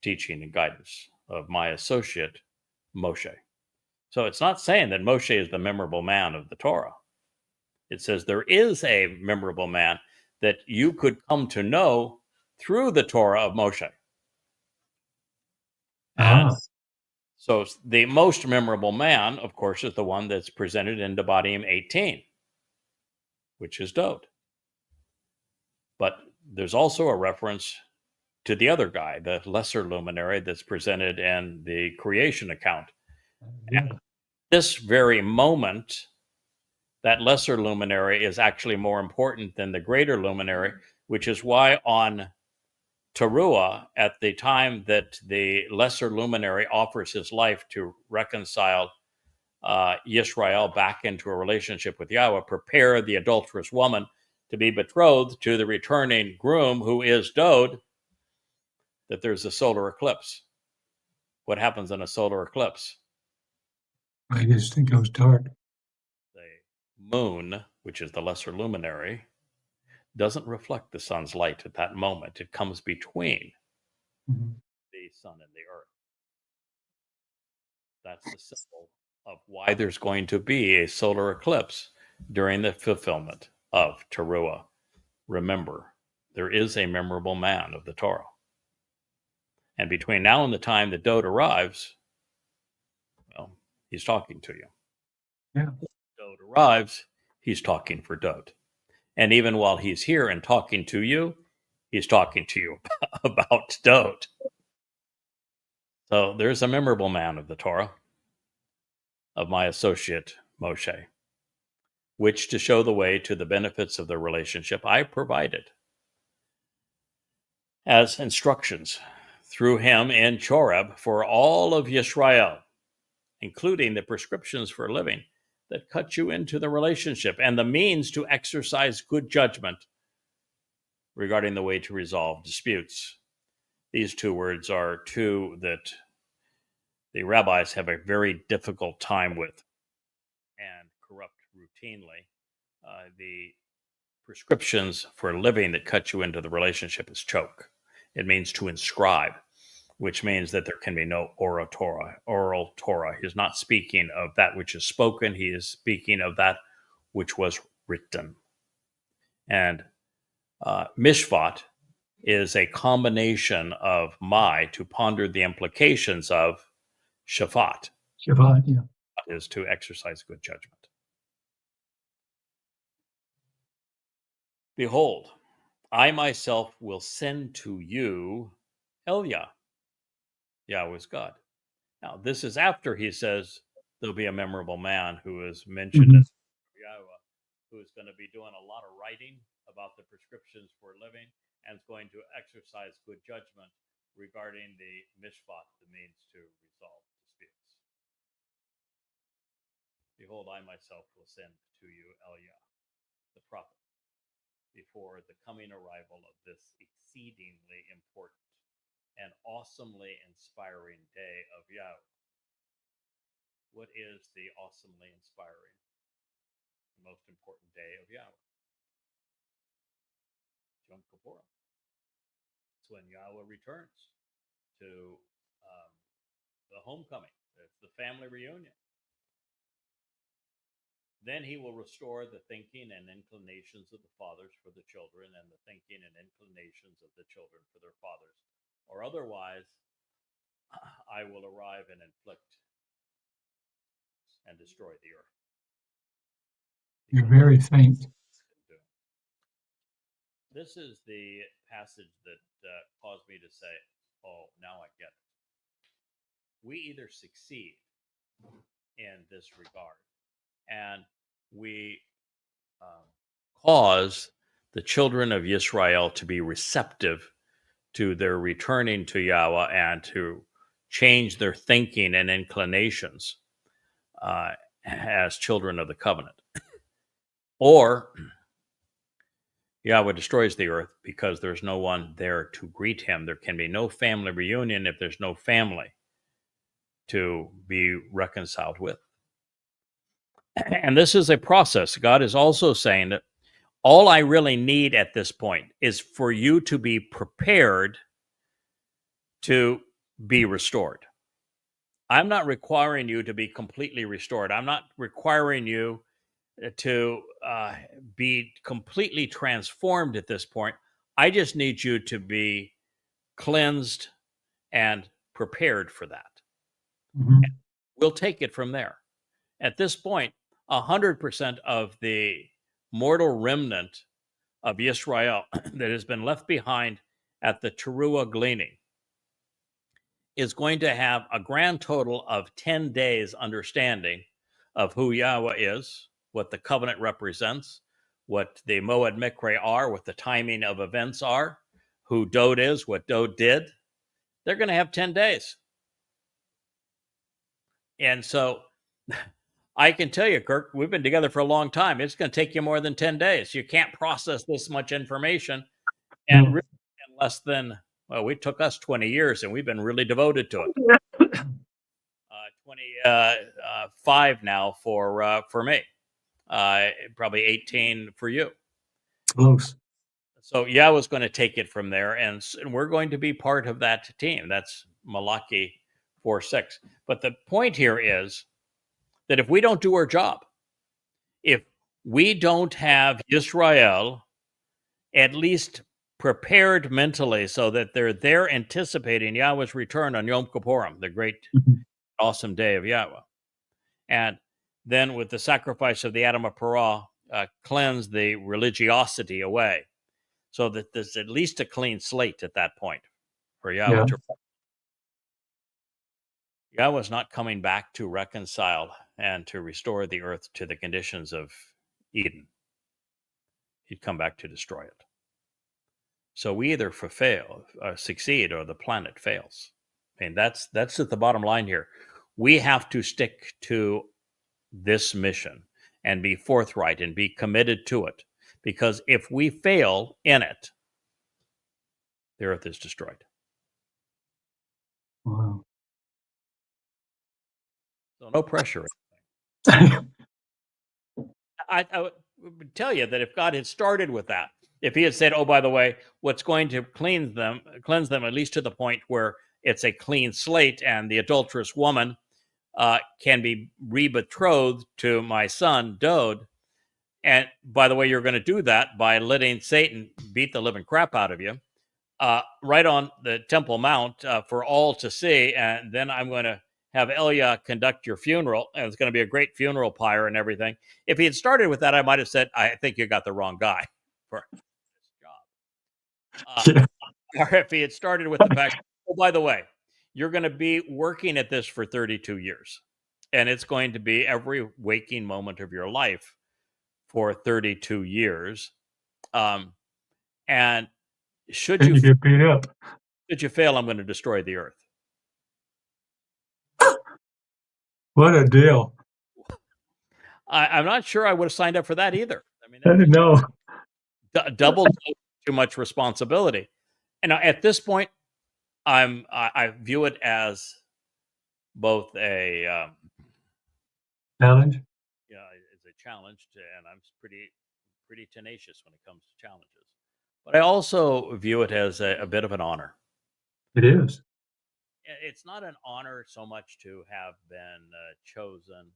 [SPEAKER 1] teaching and guidance of my associate, Moshe. So it's not saying that Moshe is the memorable man of the Torah. It says there is a memorable man that you could come to know through the Torah of Moshe. And so the most memorable man, of course, is the one that's presented in Devarim 18, which is Dod. But there's also a reference to the other guy, the lesser luminary that's presented in the creation account. At this very moment, that lesser luminary is actually more important than the greater luminary, which is why on Towrah, at the time that the lesser luminary offers his life to reconcile Yisrael back into a relationship with Yahweh, prepare the adulterous woman to be betrothed to the returning groom, who is Dod, that there's a solar eclipse. What happens in a solar eclipse?
[SPEAKER 2] I just think it goes dark.
[SPEAKER 1] The moon, which is the lesser luminary, doesn't reflect the sun's light at that moment. It comes between the sun and the earth. That's the symbol of why there's going to be a solar eclipse during the fulfillment of Towrah. Remember, there is a memorable man of the Torah. And between now and the time that Dod arrives, well, he's talking to you.
[SPEAKER 2] Yeah.
[SPEAKER 1] Dod arrives, he's talking for Dod. And even while he's here and talking to you, he's talking to you about Dod. So there's a memorable man of the Torah, of my associate Moshe, which to show the way to the benefits of the relationship I provided as instructions through him in Choreb for all of Yisrael, including the prescriptions for living that cut you into the relationship and the means to exercise good judgment regarding the way to resolve disputes. These two words are two that the rabbis have a very difficult time with and corrupt routinely. The prescriptions for living that cut you into the relationship is choke. It means to inscribe, which means that there can be no oral Torah. He's not speaking of that which is spoken. He is speaking of that which was written. And mishvat is a combination of to ponder the implications of Shabat.
[SPEAKER 2] Shabat, yeah.
[SPEAKER 1] Is to exercise good judgment. Behold, I myself will send to you Yah. Yahweh is God. Now, this is after he says there'll be a memorable man who is mentioned as Yahweh, who is going to be doing a lot of writing about the prescriptions for living and is going to exercise good judgment regarding the mishpat, the means to resolve disputes. Behold, I myself will send to you Yah, the prophet, before the coming arrival of this exceedingly important and awesomely inspiring day of Yahweh. What is the awesomely inspiring, the most important day of Yahweh? Yom Kippur. It's when Yahweh returns to the homecoming. It's the family reunion. Then he will restore the thinking and inclinations of the fathers for the children, and the thinking and inclinations of the children for their fathers. Or otherwise, I will arrive and inflict and destroy the earth.
[SPEAKER 2] You're very faint.
[SPEAKER 1] This is the passage that caused me to say, oh, now I get it. We either succeed in this regard and we cause the children of Israel to be receptive to their returning to Yahweh and to change their thinking and inclinations as children of the covenant. Or Yahweh destroys the earth because there's no one there to greet him. There can be no family reunion if there's no family to be reconciled with. And this is a process. God is also saying that all I really need at this point is for you to be prepared to be restored. I'm not requiring you to be completely restored. I'm not requiring you to be completely transformed at this point. I just need you to be cleansed and prepared for that.
[SPEAKER 2] Mhm.
[SPEAKER 1] We'll take it from there. At this point, 100% of the mortal remnant of Israel that has been left behind at the Towrah gleaning is going to have a grand total of 10 days understanding of who Yahweh is, what the covenant represents, what the Moed Mikre are, what the timing of events are, who Dod is, what Dod did. They're going to have 10 days. And so I can tell you, Kirk, we've been together for a long time. It's going to take you more than 10 days. You can't process this much information and
[SPEAKER 2] No.
[SPEAKER 1] really in less than, well, it took us 20 years and we've been really devoted to it. 25 now for me, probably 18 for you.
[SPEAKER 2] Close.
[SPEAKER 1] So Yahweh's going to take it from there, and we're going to be part of that team. That's Malachi 4:6. But the point here is that if we don't do our job, if we don't have Israel at least prepared mentally so that they're there anticipating Yahweh's return on Yom Kippurim, the great,
[SPEAKER 2] Mhm.
[SPEAKER 1] awesome day of Yahweh, and then with the sacrifice of the Adam of Parah, cleanse the religiosity away, so that there's at least a clean slate at that point for Yahweh
[SPEAKER 2] Yeah.
[SPEAKER 1] to. Yahweh's not coming back to reconcile and to restore the earth to the conditions of Eden. He'd come back to destroy it. So we either succeed, or the planet fails. I mean, that's at the bottom line here. We have to stick to this mission and be forthright and be committed to it. Because if we fail in it, the earth is destroyed.
[SPEAKER 2] Wow.
[SPEAKER 1] So no pressure. I would tell you that if God had started with that, if he had said, oh, by the way, what's going to cleanse them, at least to the point where it's a clean slate and the adulterous woman can be re-betrothed to my son, Dod. And by the way, you're going to do that by letting Satan beat the living crap out of you right on the Temple Mount for all to see. And then I'm going to have Elia conduct your funeral, and it's going to be a great funeral pyre and everything. If he had started with that, I might have said, I think you got the wrong guy for this job.
[SPEAKER 2] Yeah.
[SPEAKER 1] Or if he had started with the fact, oh, by the way, you're going to be working at this for 32 years, and it's going to be every waking moment of your life for 32 years. And should
[SPEAKER 2] And you get beat up.
[SPEAKER 1] should you fail, I'm going to destroy the earth.
[SPEAKER 2] What a deal.
[SPEAKER 1] I'm not sure I would have signed up for that either. I mean,
[SPEAKER 2] No.
[SPEAKER 1] double too much responsibility. And at this point, I view it as both a
[SPEAKER 2] Challenge.
[SPEAKER 1] as a challenge, and I'm pretty tenacious when it comes to challenges. But I also view it as a bit of an honor.
[SPEAKER 2] It is.
[SPEAKER 1] It's not an honor so much to have been chosen.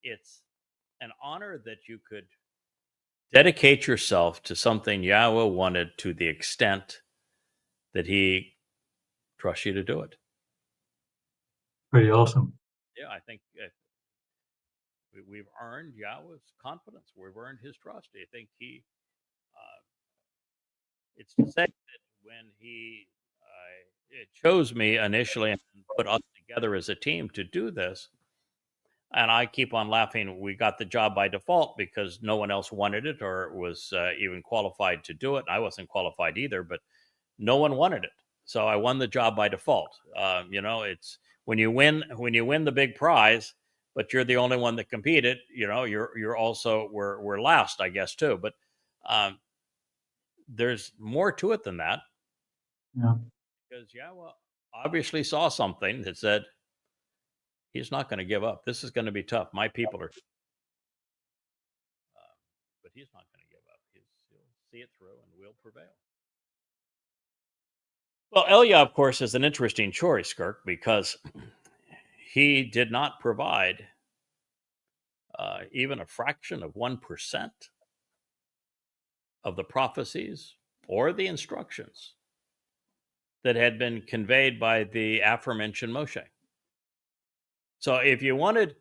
[SPEAKER 1] It's an honor that you could dedicate yourself to something Yahweh wanted to the extent that he trusts you to do it.
[SPEAKER 2] Pretty awesome.
[SPEAKER 1] Yeah, I think we've earned Yahweh's confidence. We've earned his trust. I think it's to say that when he chose me initially and put us together as a team to do this, and I keep on laughing, we got the job by default because no one else wanted it or was even qualified to do it. I wasn't qualified either, but no one wanted it. So I won the job by default. It's when you win the big prize, but you're the only one that competed. You're also we're last, I guess, too. But there's more to it than that,
[SPEAKER 2] Yeah.
[SPEAKER 1] because Yahweh obviously saw something that said he's not going to give up. This is going to be tough. My people are, but he's not going to give up. He'll see it through and will prevail. Well, Elia, of course, is an interesting choice, Kirk, because he did not provide even a fraction of 1% of the prophecies or the instructions that had been conveyed by the aforementioned Moshe. So if you wanted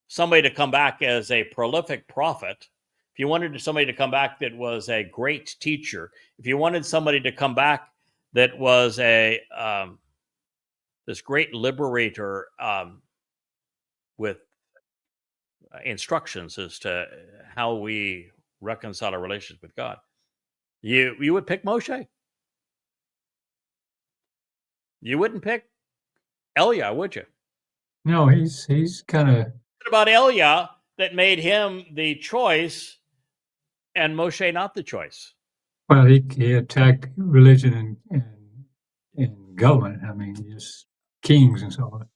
[SPEAKER 1] somebody to come back as a prolific prophet, if you wanted somebody to come back that was a great teacher, if you wanted somebody to come back that was a this great liberator with instructions as to how we reconcile our relations with God, you would pick Moshe. You wouldn't pick Elia, would you?
[SPEAKER 2] No, he's kind of,
[SPEAKER 1] What about Elia that made him the choice and Moshe not the choice?
[SPEAKER 2] well, he attacked religion and government. I mean, just kings and so on.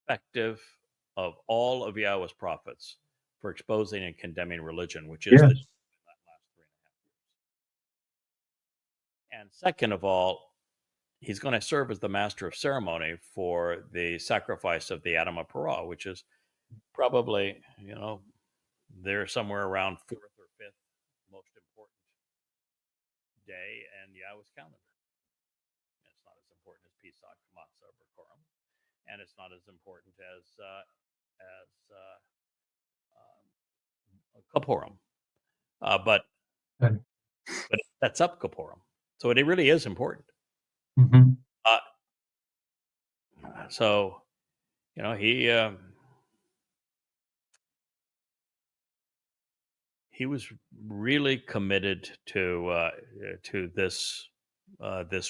[SPEAKER 1] Effective of all of Yahweh's prophets for exposing and condemning religion, which is
[SPEAKER 2] Yes.
[SPEAKER 1] the last 3.5 years. And second of all, he's going to serve as the master of ceremony for the sacrifice of the Adam of Parah, which is probably, they're somewhere around 4th or 5th most important day in Yahweh's calendar. It's not as important as Pesach, Matzah, or Purim, and it's not as important as Kippurim, but
[SPEAKER 2] And,
[SPEAKER 1] it sets up Kippurim, so it really is important.
[SPEAKER 2] mhm.
[SPEAKER 1] So, he was really committed to this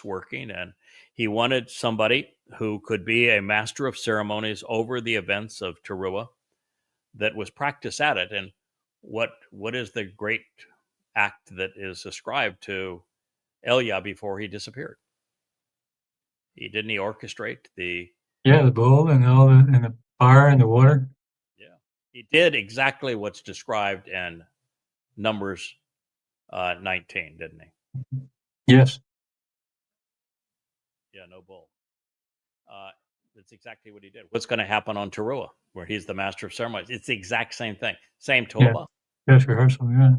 [SPEAKER 1] working, and he wanted somebody who could be a master of ceremonies over the events of Towrah that was practiced at it. And what is the great act that is ascribed to Elia before he disappeared? Didn't he orchestrate the
[SPEAKER 2] bull and all and the fire and the water.
[SPEAKER 1] Yeah, he did exactly what's described in Numbers 19, didn't he?
[SPEAKER 2] Yes.
[SPEAKER 1] Yeah, no bull. That's exactly what he did. What's going to happen on Towrah, where he's the master of ceremonies? It's the exact same thing. Same Toba,
[SPEAKER 2] Yes, rehearsal. Yeah.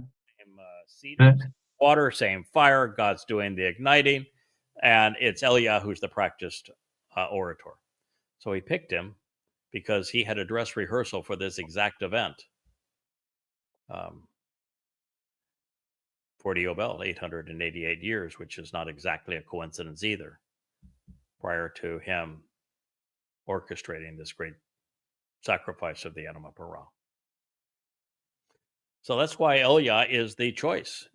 [SPEAKER 1] same seed, water, same fire. God's doing the igniting, and it's Elia who's the practiced orator. So he picked him because he had a dress rehearsal for this exact event. 40 Yobel, 888 years, which is not exactly a coincidence either, prior to him orchestrating this great sacrifice of the Adam of Parah. So that's why Elia is the choice.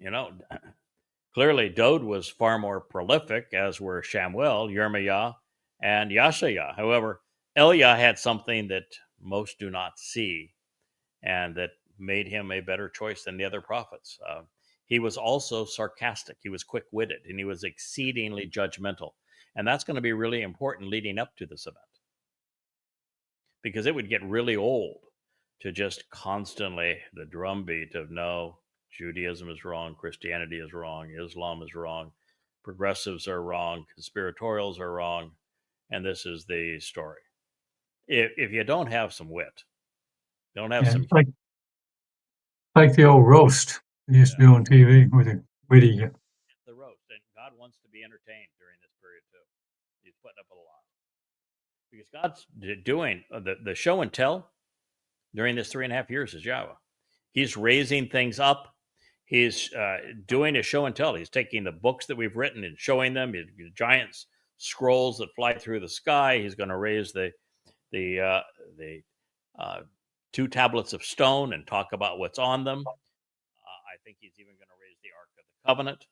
[SPEAKER 1] Clearly Dode was far more prolific, as were Shamuel, Yirmiah, and Yashaya. However, Elia had something that most do not see, and that made him a better choice than the other prophets. He was also sarcastic. He was quick-witted, and he was exceedingly judgmental. And that's going to be really important leading up to this event, because it would get really old to just constantly the drumbeat of no, Judaism is wrong, Christianity is wrong, Islam is wrong, progressives are wrong, conspiratorials are wrong, and this is the story. If you don't have some wit, don't have some...
[SPEAKER 2] It's like the old roast they used to do on TV with the witty.
[SPEAKER 1] The roast, and God wants to be entertained during this period too. He's putting up with a lot, because God's doing the show and tell during this 3.5 years is Yahweh. He's raising things up. He's doing a show and tell. He's taking the books that we've written and showing them, giant scrolls that fly through the sky. He's going to raise the 2 tablets of stone and talk about what's on them. I think he's even going to raise the Ark of the Covenant.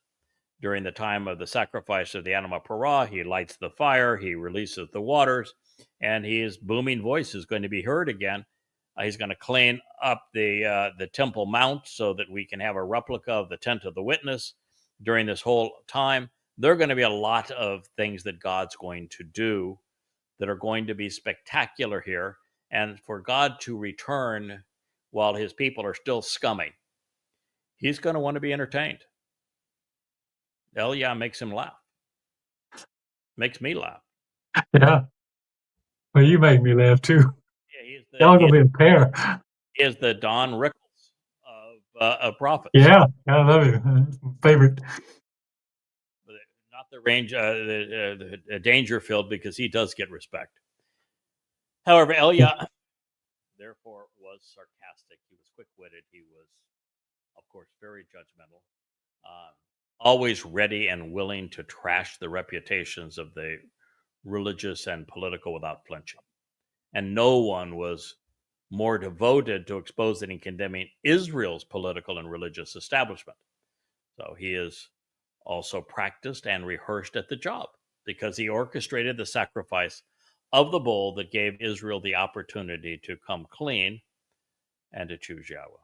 [SPEAKER 1] During the time of the sacrifice of the Adam of Parah, he lights the fire, he releases the waters, and his booming voice is going to be heard again. He's going to clean up the Temple Mount so that we can have a replica of the tent of the witness. during this whole time, there are going to be a lot of things that God's going to do that are going to be spectacular here. And for God to return while his people are still scummy, he's going to want to be entertained. Eliah makes him laugh. Makes me laugh.
[SPEAKER 2] Yeah. Well, you make me laugh too.
[SPEAKER 1] Yeah,
[SPEAKER 2] Y'all gonna be a pair.
[SPEAKER 1] he is the Don Rickles of prophets.
[SPEAKER 2] Yeah, I love you. My favorite.
[SPEAKER 1] Not the range, the Dangerfield, because he does get respect. However, Eliah, therefore, was sarcastic. He was quick-witted. He was, of course, very judgmental. Always ready and willing to trash the reputations of the religious and political without flinching. And no one was more devoted to exposing and condemning Israel's political and religious establishment. So he is also practiced and rehearsed at the job because he orchestrated the sacrifice of the bull that gave Israel the opportunity to come clean and to choose Yahweh.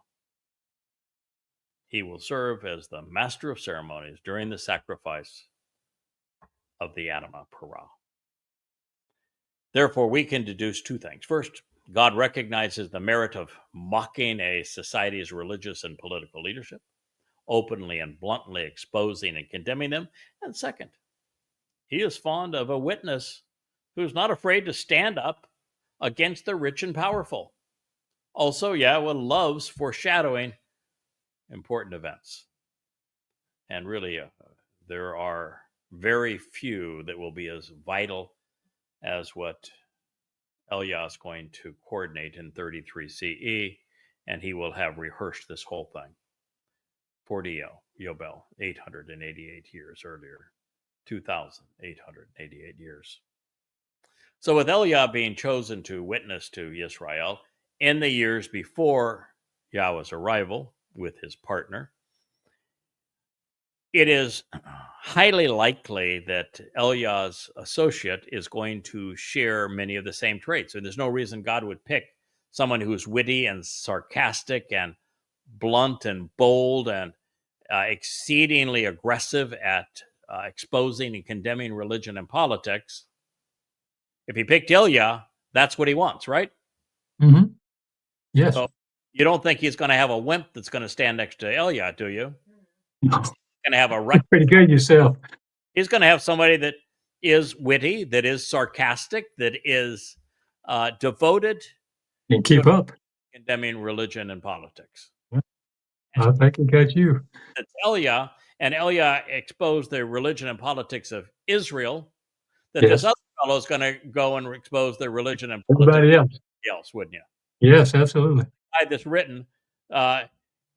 [SPEAKER 1] He will serve as the master of ceremonies during the sacrifice of the Adamah Parah. Therefore, we can deduce two things. First, God recognizes the merit of mocking a society's religious and political leadership, openly and bluntly exposing and condemning them. And second, he is fond of a witness who's not afraid to stand up against the rich and powerful. Also, Yahweh loves foreshadowing important events. And really, there are very few that will be as vital as what Eliah is going to coordinate in 33 CE, and he will have rehearsed this whole thing. 40 Yobel, 888 years earlier, 2,888 years. So with Eliah being chosen to witness to Israel in the years before Yahweh's arrival with his partner, it is highly likely that Eliah's associate is going to share many of the same traits. And there's no reason God would pick someone who's witty and sarcastic and blunt and bold and exceedingly aggressive at exposing and condemning religion and politics. If he picked Eliah, that's what he wants, right?
[SPEAKER 2] Mm-hmm. Yes.
[SPEAKER 1] So you don't think he's going to have a wimp that's going to stand next to Eliah, do you?
[SPEAKER 2] No.
[SPEAKER 1] Going to have a
[SPEAKER 2] You're pretty good yourself.
[SPEAKER 1] He's going to have somebody that is witty, that is sarcastic, that is devoted,
[SPEAKER 2] and keep up,
[SPEAKER 1] condemning religion and politics.
[SPEAKER 2] Yeah. I think he got you.
[SPEAKER 1] It's Eliah, and Eliah exposed the religion and politics of Israel. That
[SPEAKER 2] Yes.
[SPEAKER 1] this other fellow is going to go and expose the religion and
[SPEAKER 2] Everybody
[SPEAKER 1] politics else, wouldn't you?
[SPEAKER 2] Yes, absolutely.
[SPEAKER 1] I had this written.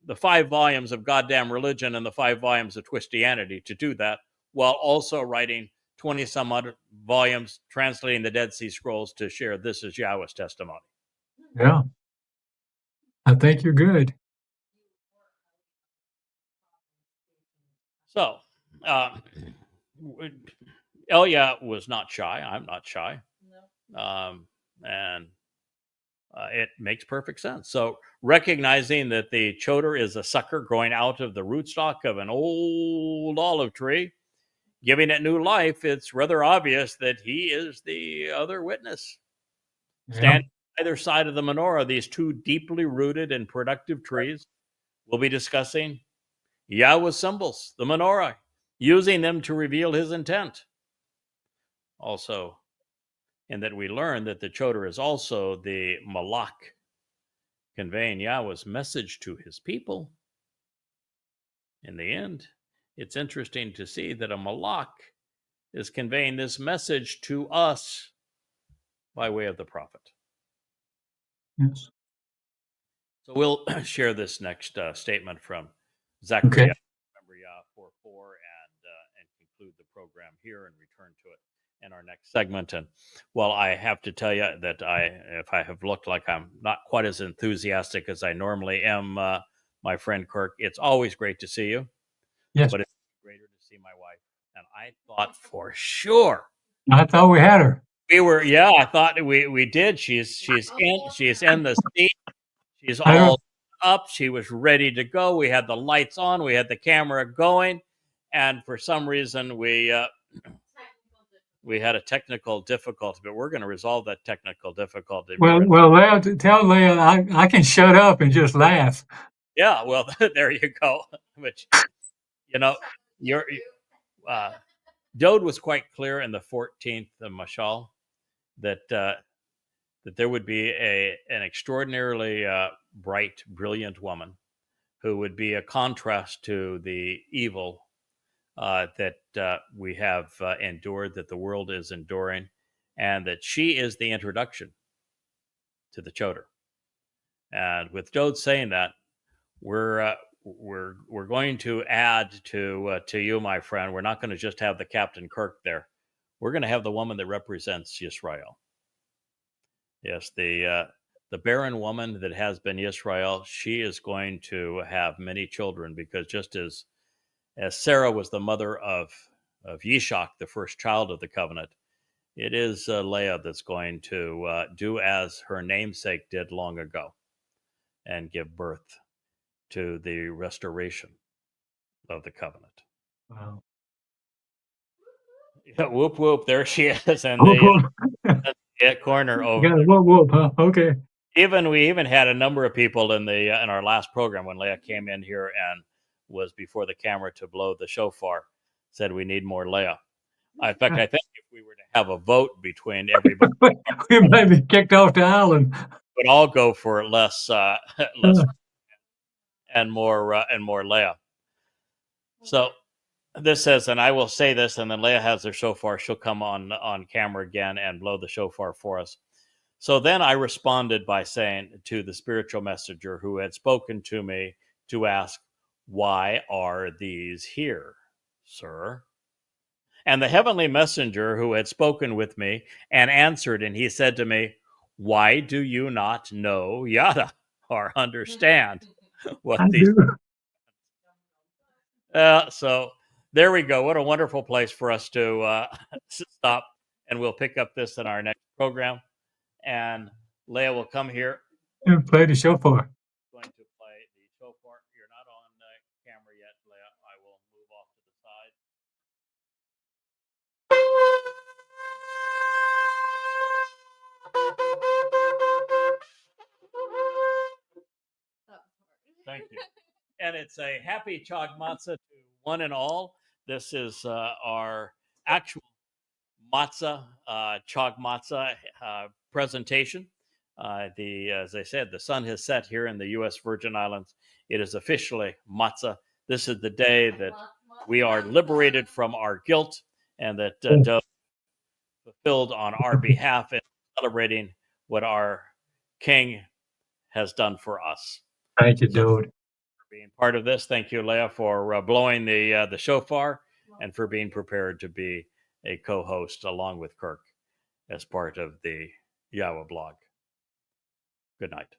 [SPEAKER 1] The 5 volumes of Goddamn Religion and the 5 volumes of Twistianity to do that, while also writing 20 some other volumes, translating the Dead Sea Scrolls to share this is Yahweh's testimony.
[SPEAKER 2] Yeah. I think you're good.
[SPEAKER 1] So, Eliah was not shy. I'm not shy.
[SPEAKER 3] No.
[SPEAKER 1] And it makes perfect sense. So recognizing that the choder is a sucker growing out of the rootstock of an old olive tree, giving it new life, it's rather obvious that he is the other witness.
[SPEAKER 2] Yeah.
[SPEAKER 1] Standing on either side of the menorah, these two deeply rooted and productive trees will be discussing Yahweh's symbols, the menorah, using them to reveal his intent. Also, in that we learn that the choder is also the malach, conveying Yahweh's message to his people. In the end, it's interesting to see that a malach is conveying this message to us by way of the prophet.
[SPEAKER 2] Yes.
[SPEAKER 1] So we'll share this next statement from Zechariah,
[SPEAKER 2] Okay.
[SPEAKER 1] remember 4:4, and conclude the program here and return to it in our next segment. And well, I have to tell you that if I have looked like I'm not quite as enthusiastic as I normally am, my friend Kirk, it's always great to see you.
[SPEAKER 2] Yes.
[SPEAKER 1] But it's greater to see my wife. And I thought for sure
[SPEAKER 2] I thought we had her.
[SPEAKER 1] we were. Yeah, I thought we did. She's in the seat. She's
[SPEAKER 2] I don't-
[SPEAKER 1] all up. She was ready to go. We had the lights on. We had the camera going. And for some reason, we had a technical difficulty, but we're going to resolve that technical difficulty.
[SPEAKER 2] Well, Leah, tell Leah I can shut up and just laugh.
[SPEAKER 1] Yeah, well, there you go. Which, Dode was quite clear in the 14th Mashal that there would be an extraordinarily bright, brilliant woman who would be a contrast to the evil that we have endured, that the world is enduring, and that she is the introduction to the Choder. And with Dode saying that, we're going to add to you, my friend. We're not going to just have the Captain Kirk there. We're going to have the woman that represents Yisrael. Yes, the barren woman that has been Yisrael, she is going to have many children, because just as Sarah was the mother of Yishak, the first child of the covenant, it is Leah that's going to do as her namesake did long ago and give birth to the restoration of the covenant.
[SPEAKER 2] Wow.
[SPEAKER 1] Yeah, whoop, whoop, there she is in
[SPEAKER 2] Whoop,
[SPEAKER 1] the corner over
[SPEAKER 2] got
[SPEAKER 1] there.
[SPEAKER 2] a whoop, whoop, huh? Okay.
[SPEAKER 1] We even had a number of people in our last program when Leah came in here and was before the camera to blow the shofar, said we need more Leah. In fact, I think if we were to have a vote between everybody,
[SPEAKER 2] We might be kicked off the island.
[SPEAKER 1] we'd all go for less and more Leah. So this says, and I will say this, and then Leah has her shofar. She'll come on camera again and blow the shofar for us. So then I responded by saying to the spiritual messenger who had spoken to me to ask, "Why are these here, sir?" And the heavenly messenger who had spoken with me and answered, and he said to me, "Why do you not know Yada or understand what
[SPEAKER 2] I
[SPEAKER 1] these?"
[SPEAKER 2] do.
[SPEAKER 1] So there we go. What a wonderful place for us to stop, and we'll pick up this in our next program. And Leah will come here.
[SPEAKER 2] And play the shofar.
[SPEAKER 1] Going to play the shofar. You're not on camera yet, Leah. I will move off to the side. Thank you. And it's a happy Chag Matzah to one and all. This is our actual matzah, Chag Matzah presentation. As I said, the sun has set here in the U.S. Virgin Islands. It is officially matzah. This is the day that we are liberated from our guilt, and that Dove fulfilled on our behalf, and celebrating what our King has done for us.
[SPEAKER 2] Thank you, dude.
[SPEAKER 1] For being part of this. Thank you, Leah, for blowing the shofar, and for being prepared to be a co-host along with Kirk as part of the YAHOWAH blog. Good night.